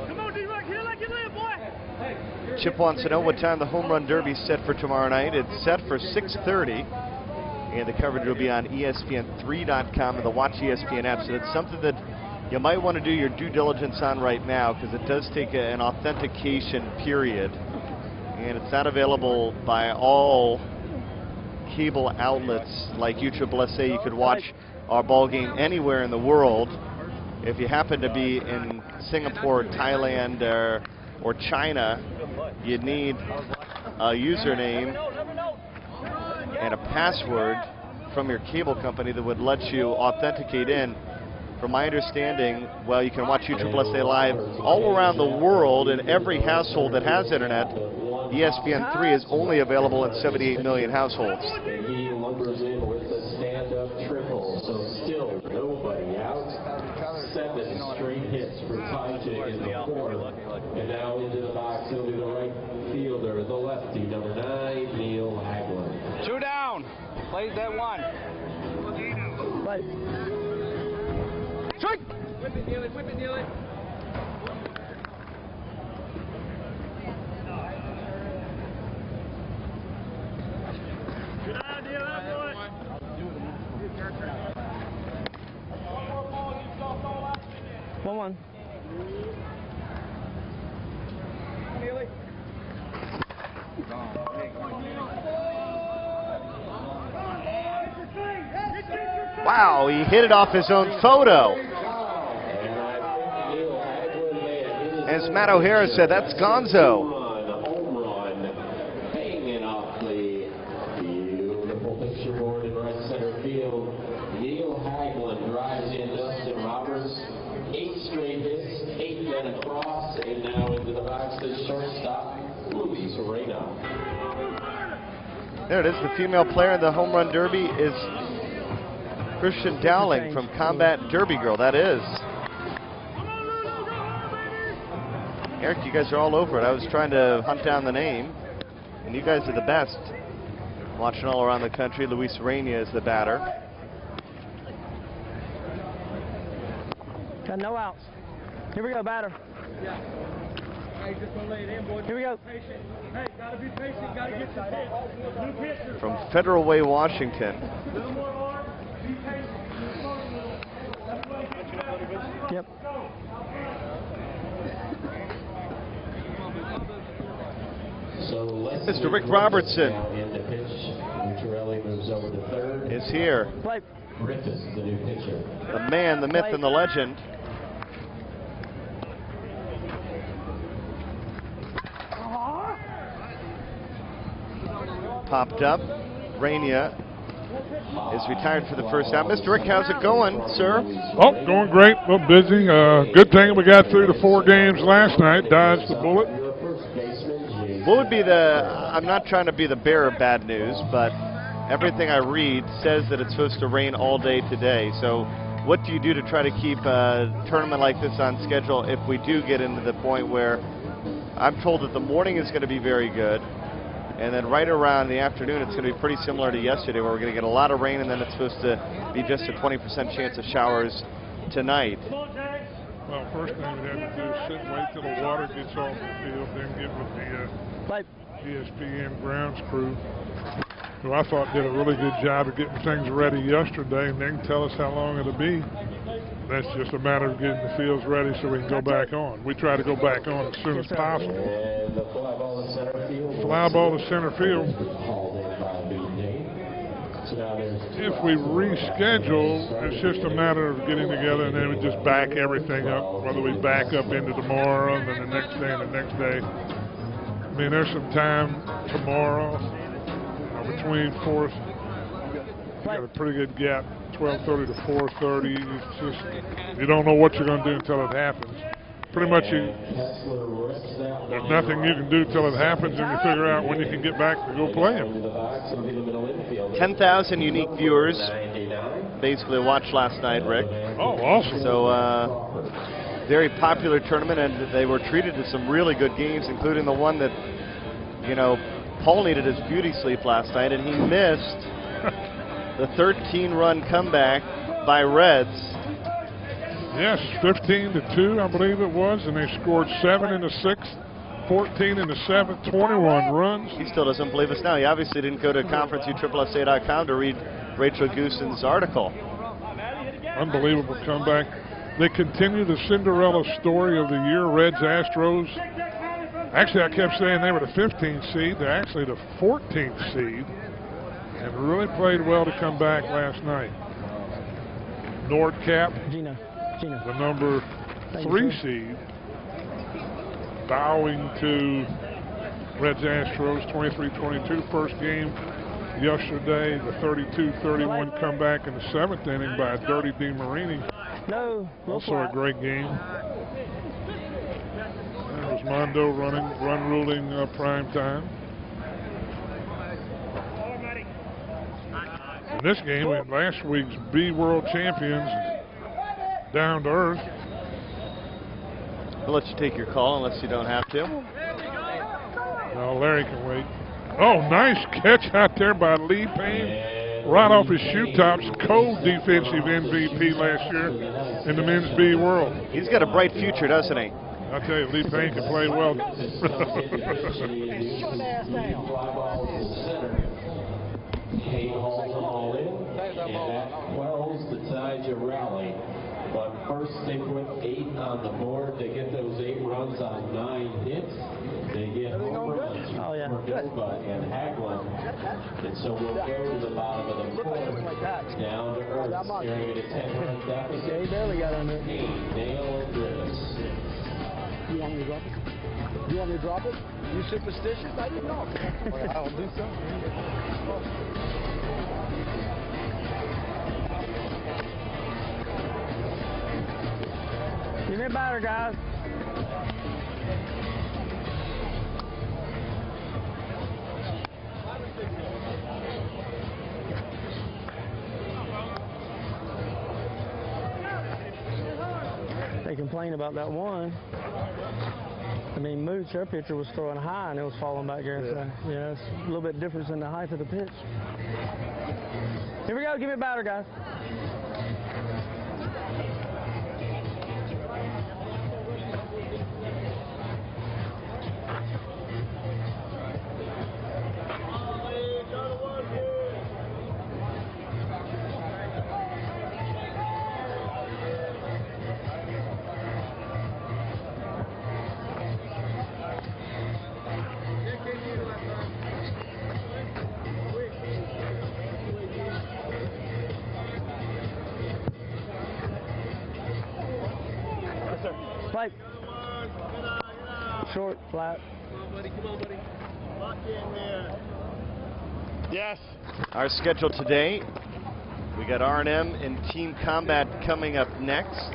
Come on, D-Rock, hit like you live, boy. Chip wants to know what time the home run derby's set for tomorrow night. It's set for 6:30, and the coverage will be on ESPN3.com and the Watch ESPN app. So it's something that you might want to do your due diligence on right now, because it does take an authentication period, and it's not available by all cable outlets like USSSA. You could watch our ball game anywhere in the world. If you happen to be in Singapore, Thailand, or China, you need a username and a password from your cable company that would let you authenticate in. From my understanding, well, you can watch USSSA live all around the world in every household that has internet. ESPN3 is only available in 78 million households. He lumbers in with the stand-up triple, so still nobody out. 7 straight hits for TYJA in the fourth. And now into the box, it'll be Plays that one. Right. Strike! Whip it, Neely. Whip it, Neely. Good idea, that boy. 1-1. Neely. Wow, he hit it off his own photo. As Matt O'Hara said, that's Gonzo. Home run, hanging off the beautiful picture board in right center field. Neil Haglund drives in Dustin Roberts. 8 straight hits, 8 then across, and now into the box the shortstop, Luis Reyna. There it is. The female player in the home run derby is Christian Dowling from Combat Derby Girl. That is. Eric, you guys are all over it. I was trying to hunt down the name, and you guys are the best. Watching all around the country, Luis Reyna is the batter. Got no outs. Here we go, batter. Hey, just gonna lay it in, boys. Here we go. Patient. Hey, gotta be patient. Gotta get your pitch. New pitcher. From Federal Way, Washington. Little more hard. Be patient. Everybody get together. Yep. So Mr. Rick Robertson in the pitch. Mucciarelli moves over to third. is here. Play. Griffiths, the new pitcher. The man, the myth, and the legend. Popped up. Reyna is retired for the first out. Mr. Rick, how's it going, sir? Oh, going great. A little busy. Good thing we got through the 4 games last night. Dodged the bullet. What would be the, I'm not trying to be the bearer of bad news, but everything I read says that it's supposed to rain all day today. So what do you do to try to keep a tournament like this on schedule if we do get into the point where I'm told that the morning is going to be very good, and then right around the afternoon it's going to be pretty similar to yesterday where we're going to get a lot of rain, and then it's supposed to be just a 20% chance of showers tonight. Well, first thing we have to do is sit and wait till the water gets off the field, then get with the ESPN grounds crew, who I thought did a really good job of getting things ready yesterday, and they can tell us how long it'll be. That's just a matter of getting the fields ready so we can go back on. We try to go back on as soon as possible. And the fly ball to center field. Fly ball to center field. If we reschedule, it's just a matter of getting together and then we just back everything up, whether we back up into tomorrow and then the next day and the next day. I mean, there's some time tomorrow between 4th. You got a pretty good gap, 12:30 to 4:30. It's just, you don't know what you're going to do until it happens. Pretty much, there's nothing you can do till it happens, and you figure out when you can get back to go play them. 10,000 unique viewers basically watched last night, Rick. Oh, awesome. So, very popular tournament, and they were treated to some really good games, including the one that, you know, Paul needed his beauty sleep last night, and he missed the 13-run comeback by Reds. Yes, 15-2, I believe it was, and they scored 7 in the 6th, 14 in the 7th, 21 runs. He still doesn't believe us now. He obviously didn't go to conferenceuSSA.com to read Rachel Goosen's article. Unbelievable comeback. They continue the Cinderella story of the year, Reds Astros. Actually, I kept saying they were the 15th seed. They're actually the 14th seed, and really played well to come back last night. Nordcap, the number 3 seed, bowing to Reds Astros 23-22. First game yesterday, the 32-31 comeback in the 7th inning by Dirty DeMarini. Also a great game. There was Mondo run ruling prime time. In this game, we had last week's B World Champions, Down to Earth. We'll let you take your call unless you don't have to. No, Larry can wait. Oh, nice catch out there by Lee Payne. right off his shoe tops, co-defensive MVP last year in the men's B World. He's got a bright future, doesn't he? I tell you, Lee Payne can play well. Kane hauls them all in, and that quells the TYJA rally. But first, stick with 8 on the board. They get those 8 runs on 9 hits. They get home runs for Dilba and Haglund. And so we'll go to the bottom of the 4th. Down to Earth, staring at a 10-run deficit. Yeah, he barely got under it. Kane, Nail, and Drivis. You want me to drop it? You want me to drop it? You superstitious? I didn't know. I'll do something. Give me a batter, guys. They complain about that one. I mean, Mooch, their pitcher, was throwing high and it was falling back there. So, yeah, it's a little bit difference in the height of the pitch. Here we go. Give me a batter, guys. Plate. Short, flat. Come on, buddy. Lock in there. Yes. Our schedule today, we got R&M and Team Combat coming up next.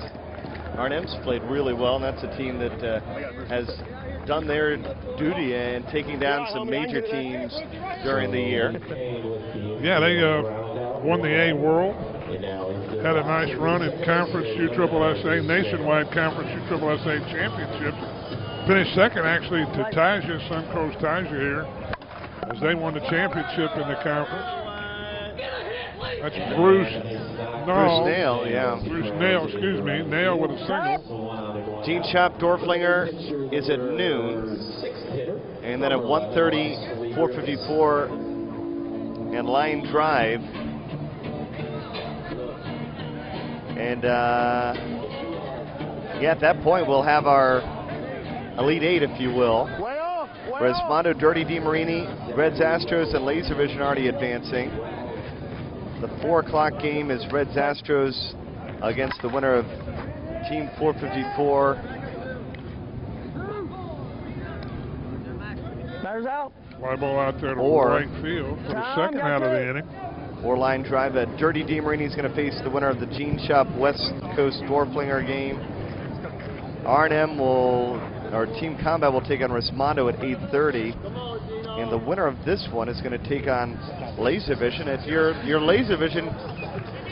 R&M's played really well, and that's a team that has done their duty and taking down some major teams during the year. Yeah, they won the A World. Had a nice run in Conference USSSA, Nationwide Conference USSSA Championship. Finished second, actually, to TYJA, Suncoast TYJA here, as they won the championship in the conference. That's Bruce Nail, yeah. Bruce Nail, excuse me. Nail with a single. Gene Chop Dorflinger is at noon. And then at 1:30, 454, and line drive. And yeah, at that point we'll have our Elite 8, if you will. Resmondo, Dirty DeMarini, Reds Astros, and Laser Vision already advancing. The 4 o'clock game is Reds Astros against the winner of Team 454. Batter's out. Fly ball out there to right field for the second out of the inning. Or line drive. Dirty DeMarini is going to face the winner of the Gene Shop West Coast Dorflinger game. R&M will, or Team Combat will take on Resmondo at 8:30. And the winner of this one is going to take on Laser Vision. If you're Laser Vision,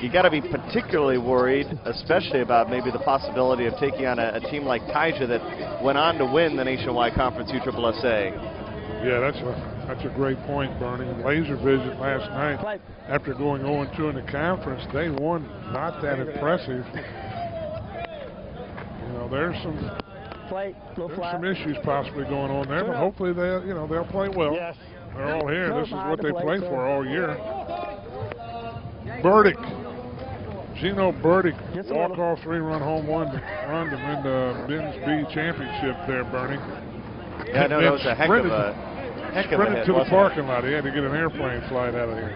you got to be particularly worried, especially about maybe the possibility of taking on a team like TYJA that went on to win the Nationwide Conference USSSA. Yeah, that's a great point, Bernie. Laser Vision last night, after going 0-2 in the conference, they won not that impressive. You know, there's some issues possibly going on there, but hopefully they'll play well. Yes. They're all here. This is what they play for all year. Burdick. Gino Burdick, walk-off 3-run home run to win the men's B championship there, Bernie. Yeah, no, that was a heck of a hit. To the parking lot. He had to get an airplane flight out of here.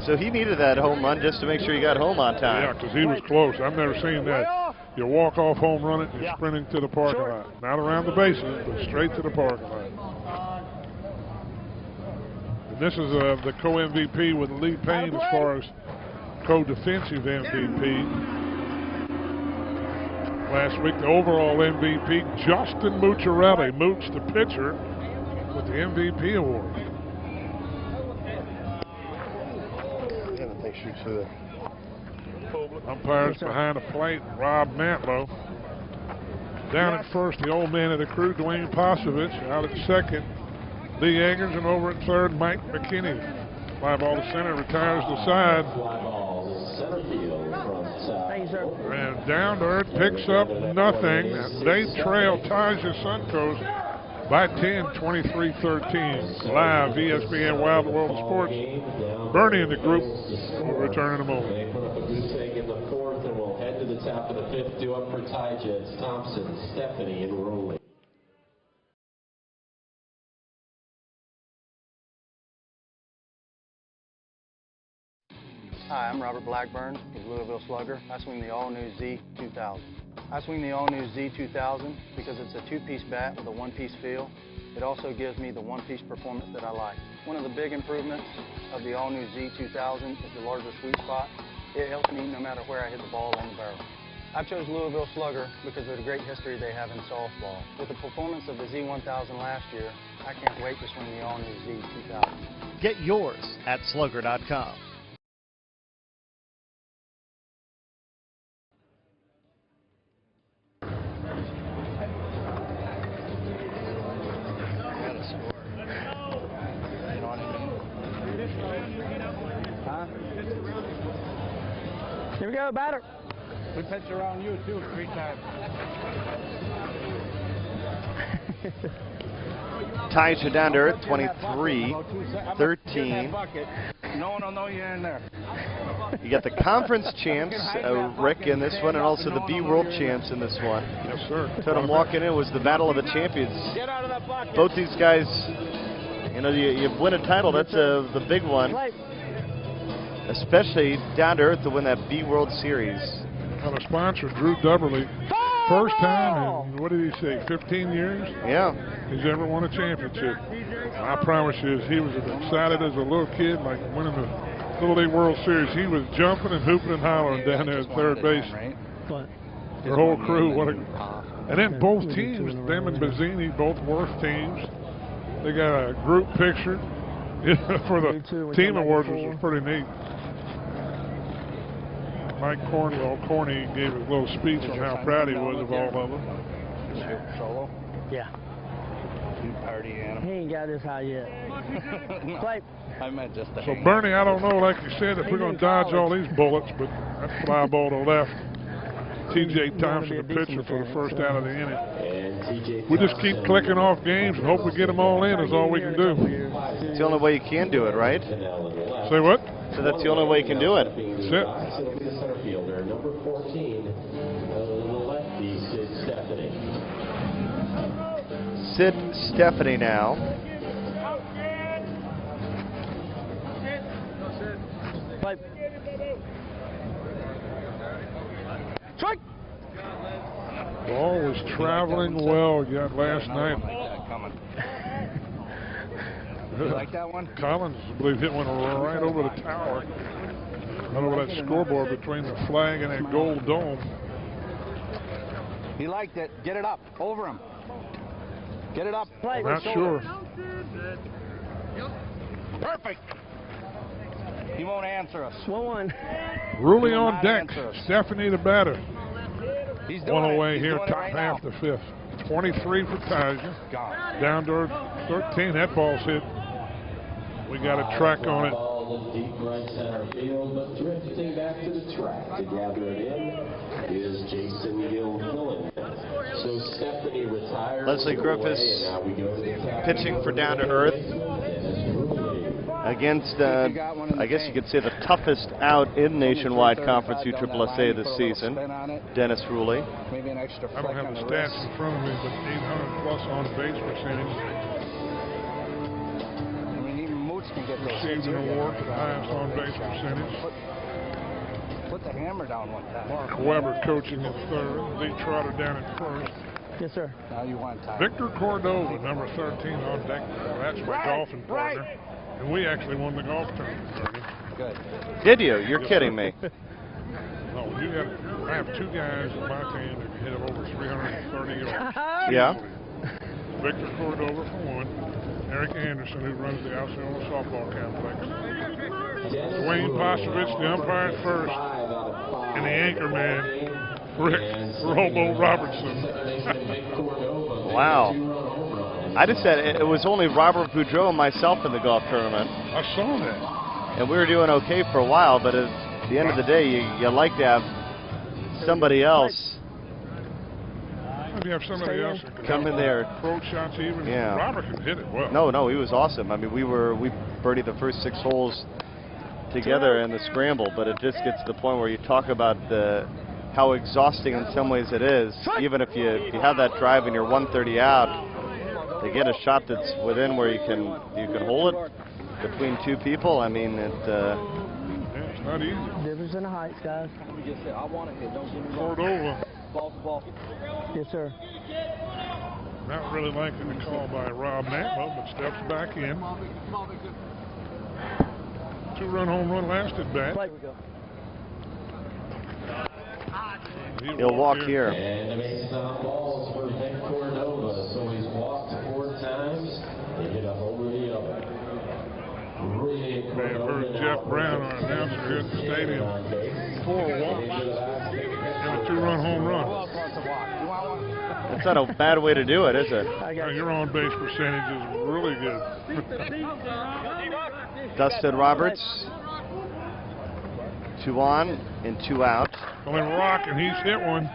So he needed that home run just to make sure he got home on time. Yeah, because he was close. I've never seen that. You walk off home run it, and you're sprinting to the parking lot. Not around the bases, but straight to the parking lot. And this is the co-MVP with Lee Payne as far as co-defensive MVP. Last week, the overall MVP, Justin Mucciarelli, Mooch the pitcher, with the MVP award. Umpires behind the plate, Rob Mantlo. Down at first, the old man of the crew, Dwayne Posovich. Out at second, Lee Eggers, and over at third, Mike McKinney. Fly ball to center, retires to side. Thank you, sir. And Down to Earth picks up nothing. They trail TYJA Suncoast by 10, 23-13. Live, ESPN Wild World of Sports. Bernie in the group will return in a moment. Good take in the fourth, and we'll head to the top of the fifth. Due up for TYJA, it's Thompson, Stephanie, and Rowley. Hi, I'm Robert Blackburn with Louisville Slugger. I swing the all-new Z2000. I swing the all-new Z2000 because it's a two-piece bat with a one-piece feel. It also gives me the one-piece performance that I like. One of the big improvements of the all-new Z2000 is the larger sweet spot. It helps me no matter where I hit the ball on the barrel. I chose Louisville Slugger because of the great history they have in softball. With the performance of the Z1000 last year, I can't wait to swing the all-new Z2000. Get yours at slugger.com. Here we go, batter. We pitch around you too 3 times. TYJA Down to Earth, 23-13. No one will know you're in there. You got the conference champs, Rick, in this one, and also the B World champs in this one. Yes, sir. Told him walking in was the battle of the champions. Both these guys, you know, you win a title, that's the big one. Especially Down to Earth to win that B World Series. Well, the sponsor, Drew Dubberly, first time in, what did he say, 15 years? Yeah. He's ever won a championship. I promise you, he was as excited as a little kid, like winning the Little League World Series. He was jumping and hooping and hollering down there at third base. Their whole crew, and then both teams, them and Bazzini, both Worth teams. They got a group picture for the team awards, which was pretty neat. Mike Corney gave a little speech on how proud he was of all of them. Solo? Yeah. Party animal. He ain't got this high yet. Play. I meant just So Bernie, I don't know, like you said, if we're going to dodge all these bullets, but that fly ball to left. TJ Thompson, the pitcher, for the first out of the inning. We just keep clicking off games and hope we get them all in is all we can do. It's the only way you can do it, right? Say what? So that's the only way you can do it. That's it. Number 14, lefty, Sid Stephanie. Sid Stephanie now. Play. Strike. Ball was traveling well yet last night. You like that one? Collins, I believe, hit one right over the tower. Right over that scoreboard between the flag and that gold dome. He liked it. Get it up. Over him. Get it up. Play. I'm not sure. Perfect. He won't answer us. 1-1. Ruley on deck. Stephanie the batter. He's doing One away it. He's here, doing it top right half now. the fifth. 23 for TYJA. Gone. Down to 13. That ball's hit. We got a track on it. Ball deep right center field, but drifting back to the track to gather it in is Jason Gilfillan. So Stephanie retires. Leslie Griffiths pitching for Down to Earth against, I guess you could say, the toughest out in Nationwide Conference USSSA this season, Dennis Ruley. Maybe an extra I don't have the stats in front of me, but 800 plus on base percentage. Can get Received an award for the highest on base percentage. Put the hammer down one time. Mark Weber coaching at third. Lee Trotter down at first. Yes, sir. Now you want time. Victor Cordova, number 13 on deck. That's my golfing partner. And we actually won the golf tournament. Good. Did you? You're kidding me. No, I have two guys in my team that can hit over 330 yards. Yeah. Victor Cordova for one. Eric Anderson, who runs the Osceola softball complex. Dwayne Postovich, the umpire at first. And the anchor man, Rick Robo Robertson. Wow. I just said it was only Robert Boudreau and myself in the golf tournament. I saw that. And we were doing okay for a while, but at the end of the day, you like to have somebody else If you have somebody else that can come in there. Approach shots even. Yeah. Robert can hit it well. No, he was awesome. I mean, we birdied the first 6 holes together in the scramble, but it just gets to the point where you talk about how exhausting in some ways it is. Even if you have that drive and you're 130 out, to get a shot that's within where you can hold it between 2 people. I mean, it's not easy. Difference in the heights, guys. Cordova. Yes, sir. Not really liking the call by Rob Mantlo, but steps back in. 2-run home run last at bat. He'll walk here. And the base on balls for Nick Cordova. So he's walked 4 times. They hit a home run the other. Really May have heard Jeff Brown, our announcer here at the stadium. 4 walks and a 2-run home run. That's not a bad way to do it, is it? Your on-base percentage is really good. Dustin Roberts, 2 on and 2 out. Going rock, and he's hit one.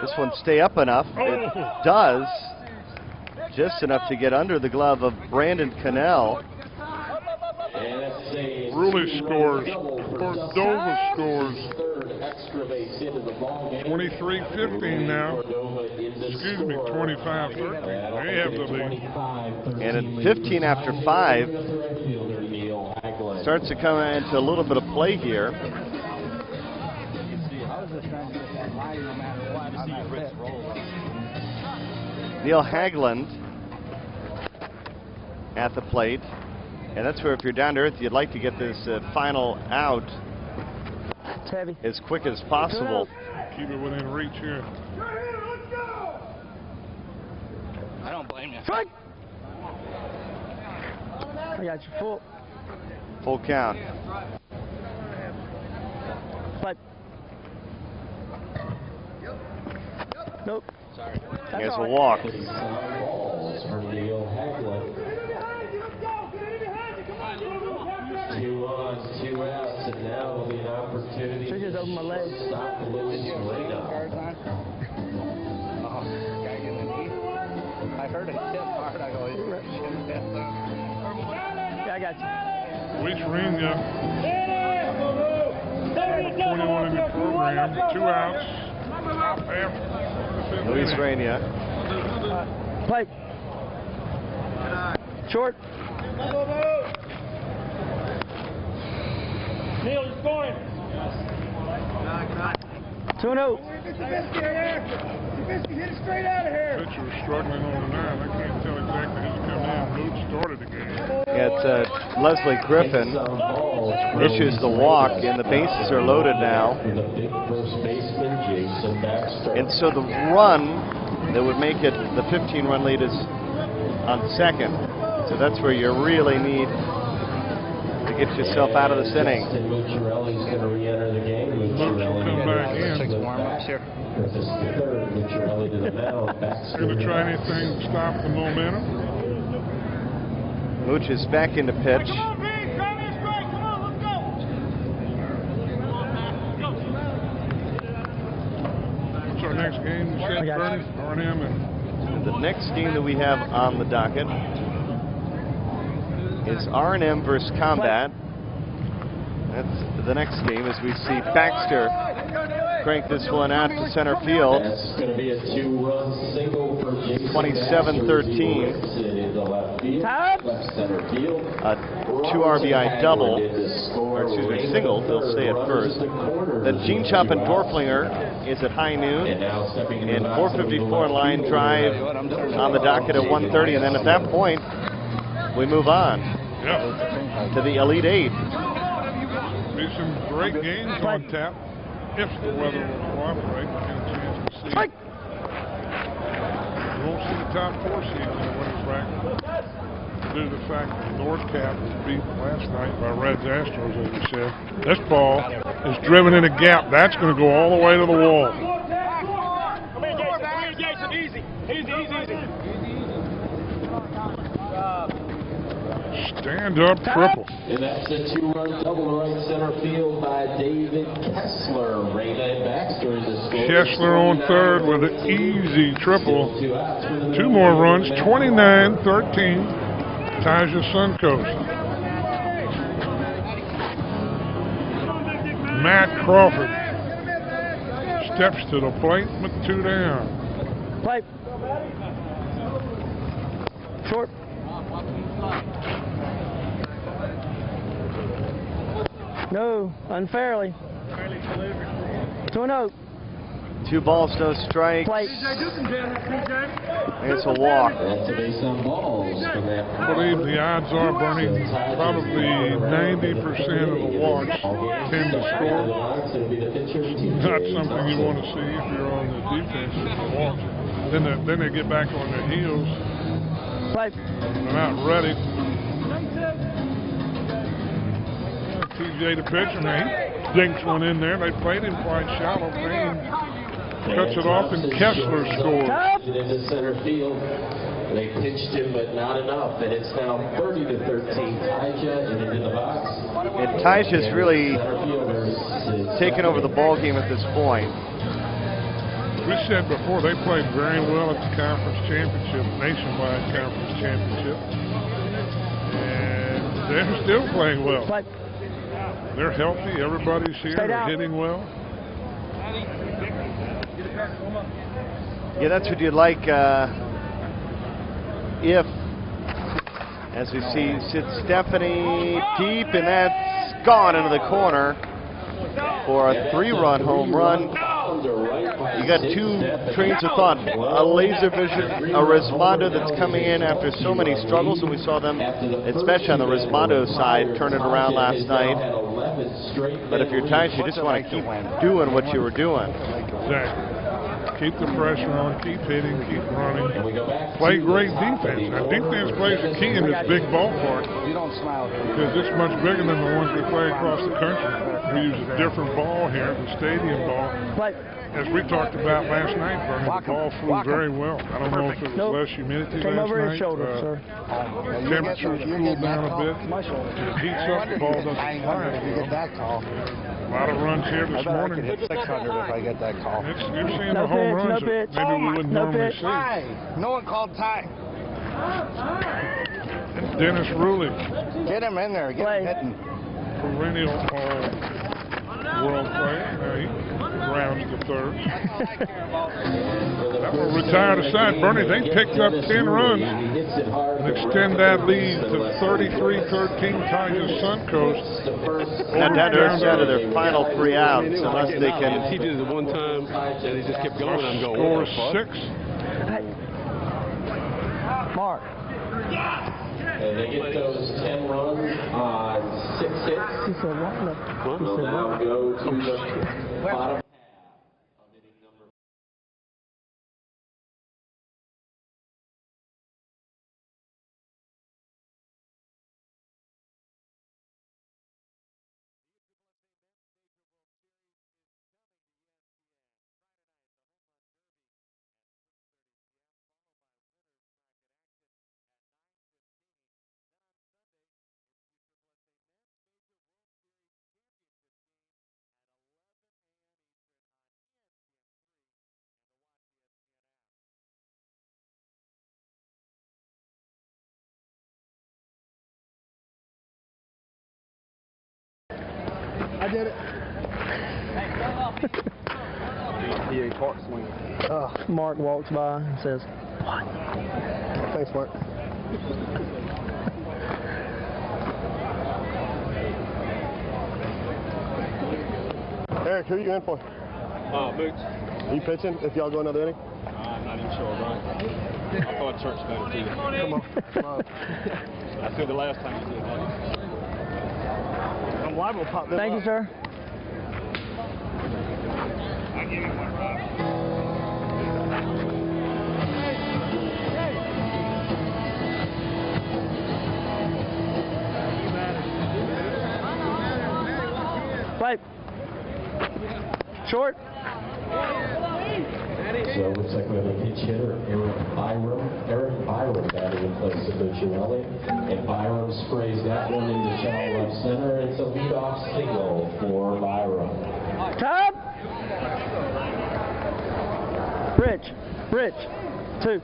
This one stay up enough. It does. Just enough to get under the glove of Brandon Cannell. Rulli scores. Cordova scores. 23-15 now. Excuse me, 25-13. They have the lead. And at 15 after 5, starts to come into a little bit of play here. Neil Hagland at the plate. And that's where, if you're down to earth, you'd like to get this final out as quick as possible. Keep it within reach here. I don't blame you. Strike! I got you full. Full count. But nope. Sorry. There's a walk. Balls for Neil Hagland. 2 on, 2 outs, and now will be an opportunity She just opened my legs. to stop Louis Reno. I heard it hit hard. I go, Yeah, I got you. Luis Reno, 21 in the program, 2 outs. Luis Reyna. Play. Short. Neil, you're scoring. 2-0. Hit it straight out of here. Pitcher was struggling on the 9. I can't tell exactly who's come in. Mood started the game. It's Leslie Griffin issues the walk, and the bases are loaded now. And so the run that would make it the 15-run lead is on second. So that's where you really need to get yourself out of this inning. Mucciarelli's going to re-enter the game. Mucciarelli Come back in. 6 warm-ups here. This is the third. Mucciarelli to the mound. Going to try anything to stop the momentum. Mooch is back into pitch. Come on, Pete. Grab this strike. Come on, let's go. What's our next game? You said, Bernie? R&M and The next game that we have on the docket is R&M versus Combat. That's the next game as we see Baxter crank this one out to center field. That's going to be a 2-run single for Jason 27-13. in the left field. Left center field. A 2 RBI double, or excuse me, single, they'll say at first. Then Gene Chop and Dorflinger is at high noon, And now stepping into and the box, 454 line drive on the docket at 1:30, and then at that point, we move on to the Elite 8. be some great games on tap if the weather will cooperate. We'll get a chance to see. We won't see the top 4 seeds in the winners bracket due to the fact that North Cap was beat last night by Reds Astros, as we said. This ball is driven in a gap. That's going to go all the way to the wall. Come here, Jason. Easy. Easy. Stan Stand-up triple. And that's a 2-run double to right center field by David Kessler. Raymond Baxter in the score. Kessler on third with an easy triple. 2 more runs, 29-13. TYJA Suncoast. Matt Crawford steps to the plate with 2 down. Plate. Short. No, unfairly. 2-0. 2 balls, no strike. Plate. It's a walk. That's a base on balls for that. I believe the odds are, Bernie, probably 90% of the walks tend to score. Not something you want to see if you're on the defense. Walks. Then they get back on their heels. They're not ready. TJ the pitcher, now he dinks one in there. They played him quite shallow. Green cuts it off, and Kessler scores. Into center field. They pitched him, but not enough, and it's now 30-13. TYJA and into the box. And TYJA's really taken over the ball game at this point. We said before, they played very well at the conference championship, nationwide conference championship, and they're still playing well. They're healthy. Everybody's here. They're hitting well. Yeah, that's what you'd like if, as we see, Sid Stephanie deep, and that's gone into the corner for a 3-run home run. You got 2 trains of thought, a laser vision, a Rismondo that's coming in after so many struggles, and we saw them, especially on the Rismondo side, turn it around last night. But if you're TYJA, you just want to keep doing what you were doing. Exactly. Keep the pressure on, keep hitting, keep running. Play great defense. Now, defense plays a key in this big ballpark because it's much bigger than the ones we play across the country. We use a different ball here, the stadium ball. As we talked about last night, Bernie, the ball flew very well. I don't know if it was less humidity last night. Over his shoulder, sir. Temperatures cooled down a bit. It heats up, the ball doesn't fly. You get that call. A lot of runs here this morning. I could hit 600 if I get that call. You're seeing the home runs that maybe we wouldn't normally see. No one called tie. And Dennis Ruley. Get him in there. Get him hitting. Perennial All-World player. Now he rounds to third. That will retire the side. Bernie, they picked up 10 runs and extend that lead to 33-13 TYJA Suncoast. Now down to their final 3 outs, unless they can. He did it one time, and he just kept going. I'm going. Score 6. Mark. And they get those 10 runs on 6 hits. He said what? No. We'll now go to the bottom. I did it. He ain't caught swinging. Mark walks by and says, "What?" Thanks, Mark. Eric, who are you in for? Boots. Are you pitching if y'all go another inning? I'm not even sure, Brian. I thought Church better too. Come on. Come on. I said the last time you did that. I'm liable to pop this Thank you, up. sir. I give you one, Rob. Play. Short. So it looks like we have a pinch hitter, Eric Byram batting in place of Bucciarelli. And Byram sprays that one into shallow left center. It's a leadoff single for Byram. Top. Rich. 2.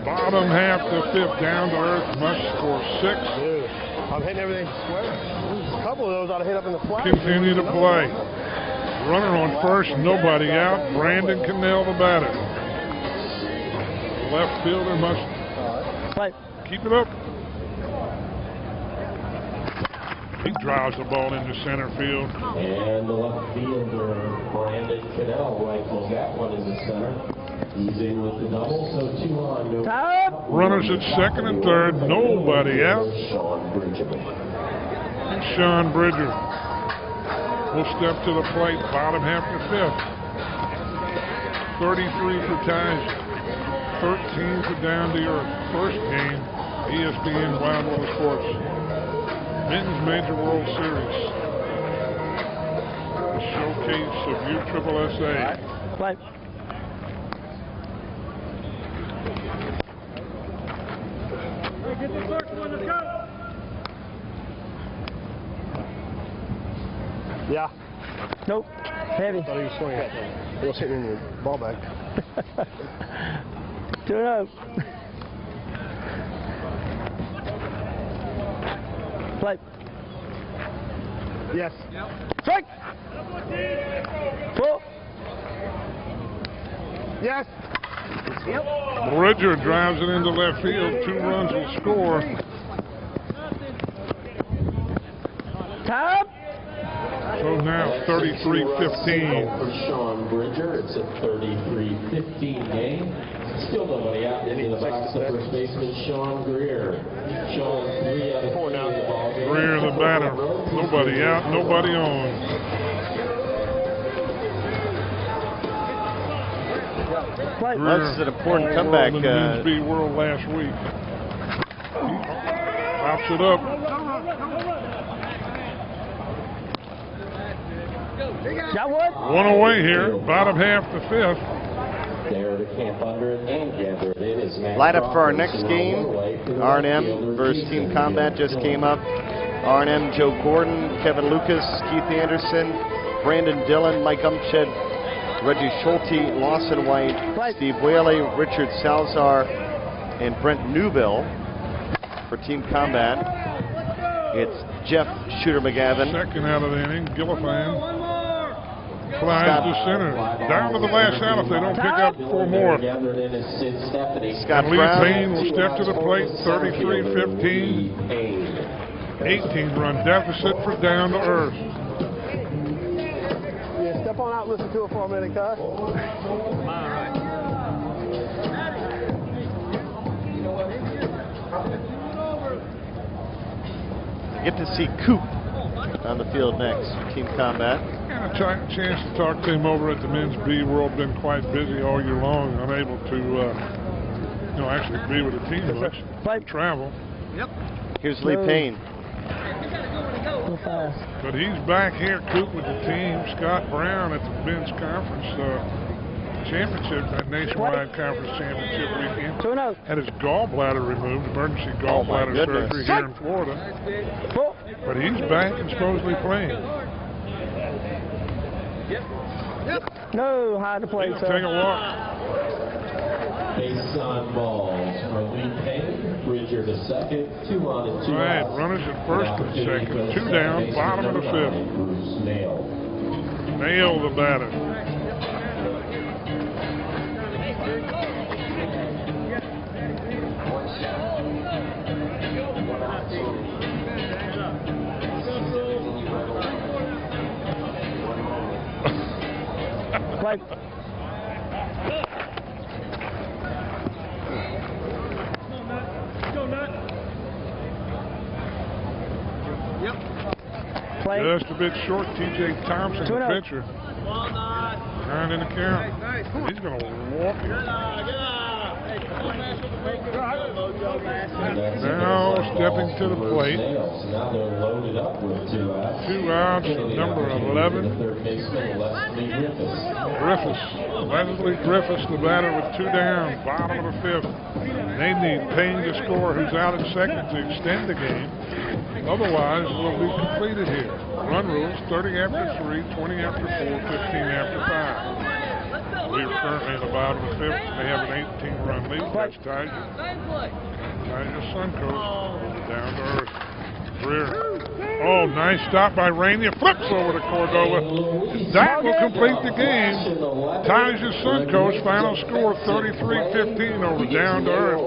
Bottom half the 5th, Down to Earth must score 6. Dude, I'm hitting everything square. A couple of those ought to hit up in the flat. Continue to play. Runner on first, nobody out. Brandon Cannell, the batter. Left fielder must keep it up. He drives the ball into center field. And the left fielder, Brandon Cannell, rifles that one into center. He's in with the double, so 2 on. No. Runners at second and third, nobody out. Sean Bridger will step to the plate, bottom half the 5th. 33 for TYJA, 13 for Down to Earth. First game, ESPN Wild Multisports. Men's Major World Series. The showcase of USSSA. Play. Get the first one, let's go. Yeah. Nope. Heavy. I thought he was swinging. It was hitting in the ball bag. 2-0. Play. Yes. Strike. Pull. Yes. Bridger drives it into left field. 2 runs will score. Time. So now 33-15. For Sean Bridger, it's a 33-15 game. Still nobody out into the box. The first baseman, Sean Greer. Sean 3 out of 4 now. Greer the batter. Nobody out, nobody on. That's an important comeback. Men's B World last week. Pops it up. Got what? 1 away here, bottom half the 5th. There to camp under it and gather it in is Matt Light up for our Crawford. next game. R&M versus Team Combat just came up. R&M, Joe Gordon, Kevin Lucas, Keith Anderson, Brandon Dillon, Mike Umshed, Reggie Schulte, Lawson White, Steve Whaley, Richard Salzar, and Brent Newville. For Team Combat, it's Jeff Shooter McGavin. Second out of the inning, Gillifan flies to center. Down to the last out if they don't pick up 4 more. Scott Lee Brown. Payne will step to the plate, 33-15. 18-run deficit for Down to Earth. Yeah, step on out and listen to it for a minute, cuz. Get to see Coop on the field next for Team Combat. Got a chance to talk to him over at the Men's B World. Been quite busy all year long, unable to actually be with the team much. Travel. Yep. Here's Lee Payne. But he's back here, Coop, with the team. Scott Brown at the men's conference championship, that nationwide conference championship weekend. Had his gallbladder removed, emergency gallbladder surgery here in Florida. But he's back and supposedly playing. No, high to plate, sir. Take a walk. Base on balls from Lee Payne. Bridger to second, 2 on and 2 All right, outs. runners at first and second. 2 down, bottom of the 5th. Bruce Nail. Nail the batter. Play. Play. Just a bit short. TJ Thompson, the pitcher. Trying in the count. He's going to walk it. Now stepping to the plate. 2 outs, number 11. Leslie Griffiths, the batter with 2 down, bottom of the 5th. They need Payne to score, who's out at second, to extend the game. Otherwise, we'll be completed here. Run rules, 30 after 3, 20 after 4, 15 after 5. We are currently in the bottom of the 5th. They have an 18-run lead. That's TYJA. TYJA Suncoast, Down to Earth. Greer. Oh, nice stop by Rainey. Flips over to Cordova. That will complete the game. TYJA Suncoast, final score 33-15 over Down to Earth.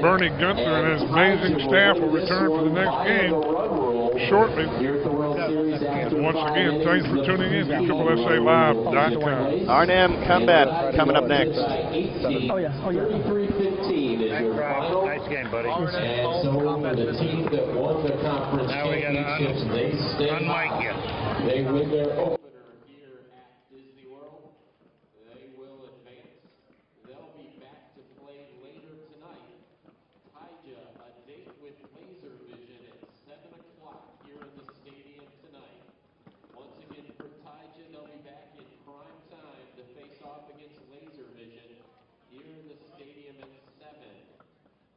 Bernie Gunther and his amazing staff will return for the next game shortly. And once again, thanks for tuning in to USSSALive.com. Arnhem Combat coming up next. Oh, yeah. Oh, yeah. 33-15 is your final. Nice game, buddy. And so for the team that won the conference championships, they stand high. They win their opener here at Disney World. They will advance. They'll be back to play later tonight. TYJA, a date with Laser Vision at 7 o'clock here in the stadium tonight. Once again for TYJA, they'll be back in prime time to face off against Laser Vision here in the stadium at 7.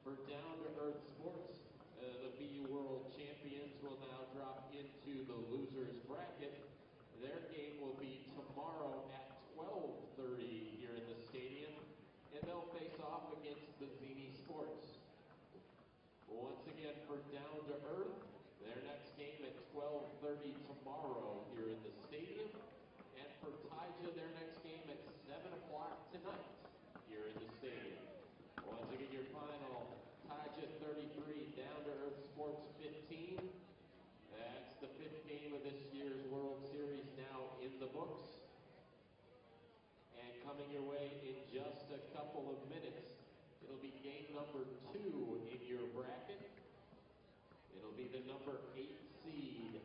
For Down to Earth Sports, the BU World Champions will now drop into the losers bracket. Their game will be tomorrow at 12:30 here in the stadium, and they'll face off against the Zini Sports. Once again for Down to Earth, their next game at 12:30 tomorrow here in the stadium, and for TYJA, their next game at 7 o'clock tonight here in the stadium. Once again, your final, TYJA 33, Down to Earth Sports 15. That's the 5th game of this year's World Series now in the books. And coming your way in just a couple of minutes, it'll be game number 2 in your bracket. It'll be the number 8 seed,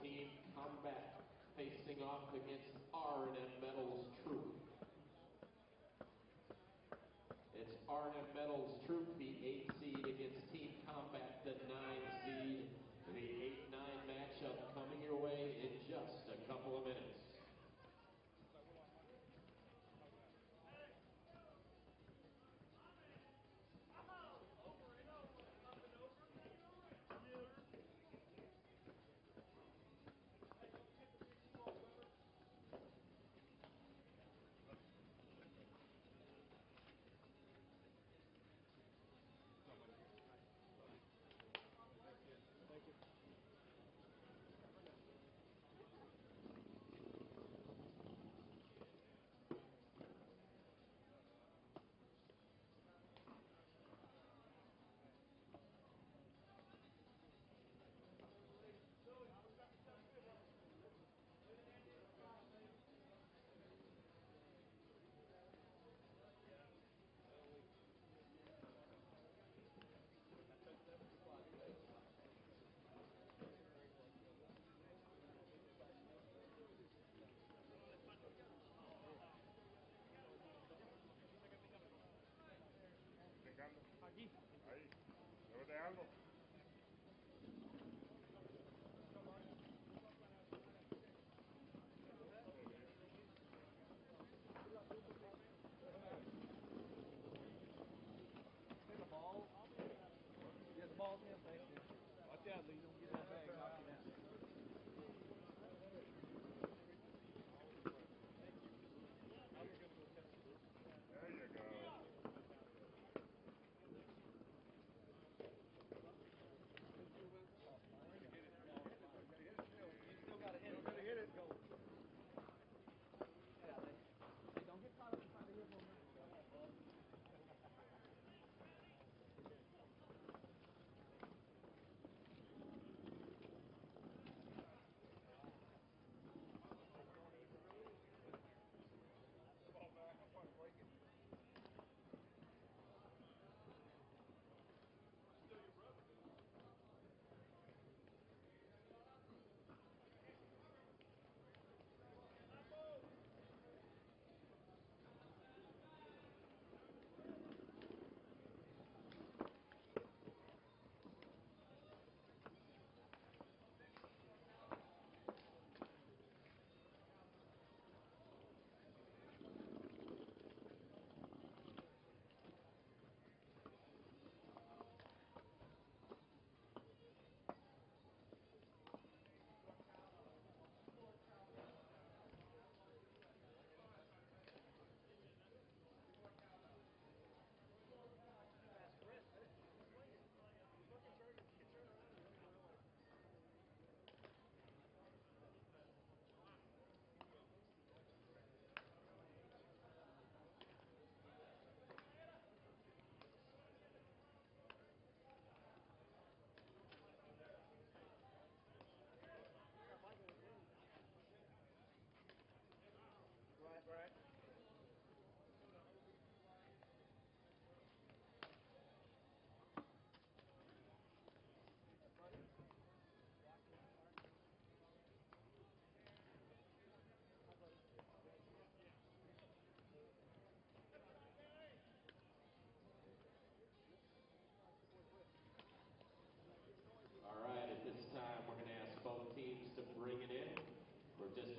Team Combat, facing off against R&M Metals Troop. It's R&M Metals Troop, the 8 seed, against Team Combat, the 9 seed. The 8-9 matchup coming your way in just a couple of minutes.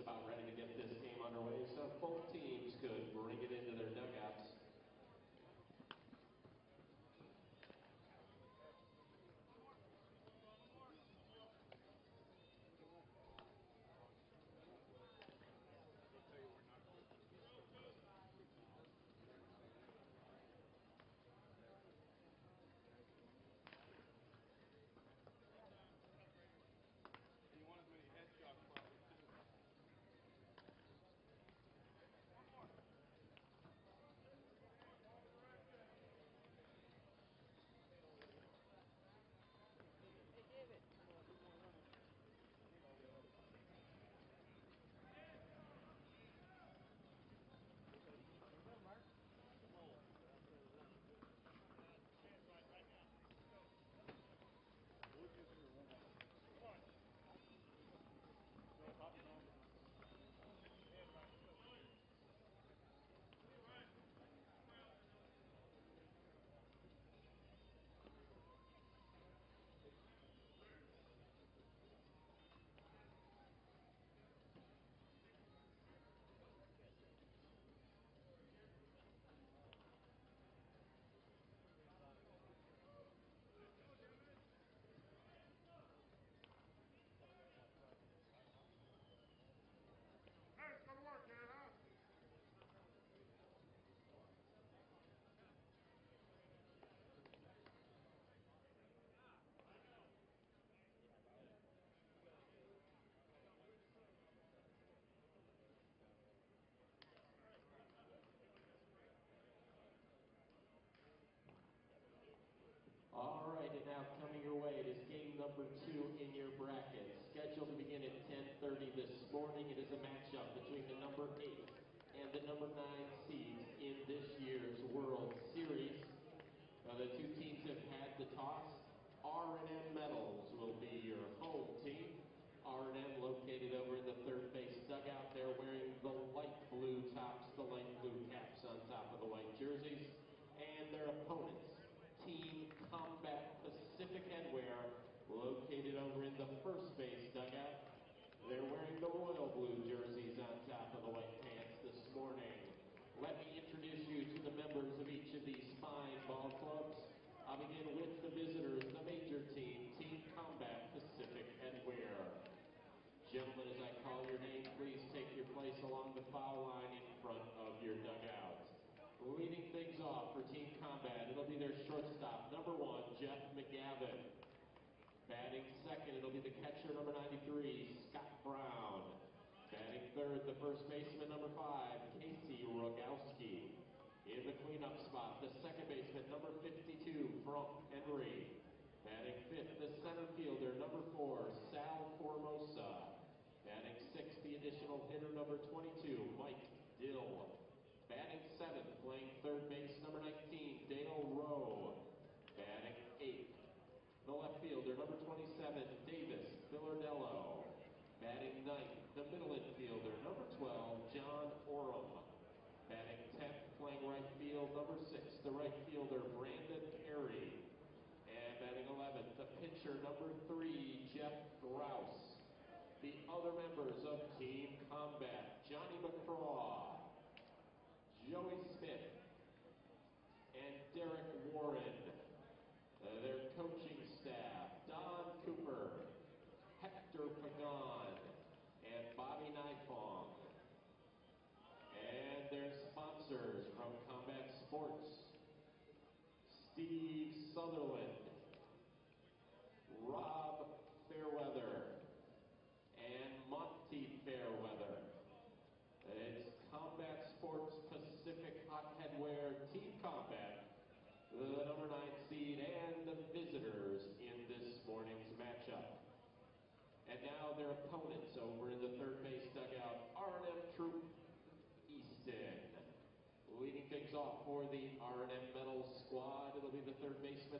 about ready to get this game underway, so if both teams could bring it into their dugouts. All right, and now coming your way, it is game number 2 in your bracket. Scheduled to begin at 10:30 this morning. It is a matchup between the number 8 and the number 9 seeds in this year's World Series. Now, the two teams have had the toss. R&M Metals will be your home team. R&M located over in the third base dugout. They're wearing the light blue tops, the light blue caps on top of the white jerseys. And their opponents, Team Combat Pacific Headwear, located over in the first base dugout. They're wearing the royal blue jerseys on top of the white pants this morning. Let me introduce you to the members of each of these fine ball clubs. I'll begin with the visitors, the major team, Team Combat Pacific Headwear. Gentlemen, as I call your name, please take your place along the foul line in front of your dugout. Leading things off for Team Combat, it'll be their shortstop, number 1, Jeff McGavin. Batting second, it'll be the catcher, number 93, Scott Brown. Batting third, the first baseman, number 5, Casey Rogowski. In the cleanup spot, the second baseman, number 52, Frank Henry. Batting fifth, the center fielder, number 4, Sal Formosa. Batting sixth, the additional hitter, number 22, Mike Dill. Batting seventh, playing third base, number 19, Dale Rowe. Batting eighth, the left fielder, number 27, Davis Villardello. Batting ninth, the middle infielder, number 12, John Oram. Batting 10th, playing right field, number 6, the right fielder, Brandon Perry. And batting 11th, the pitcher, number 3, Jeff Grouse. The other members of Team Combat, Johnny McCraw, Joey Smith, and Derek Warren. Their coaching staff, Don Cooper, Hector Pagan, and Bobby Nifong. And their sponsors from Combat Sports, Steve Sutherland, Rob Fairweather, and Monty Fairweather. It's Combat Sports Pacific Hot Headwear, Team Combat, the number 9 seed, and the visitors in this morning's matchup. And now their opponents over in the third base dugout, R&M Troop Easton. Leading things off for the R&M Metals squad, it'll be the third baseman,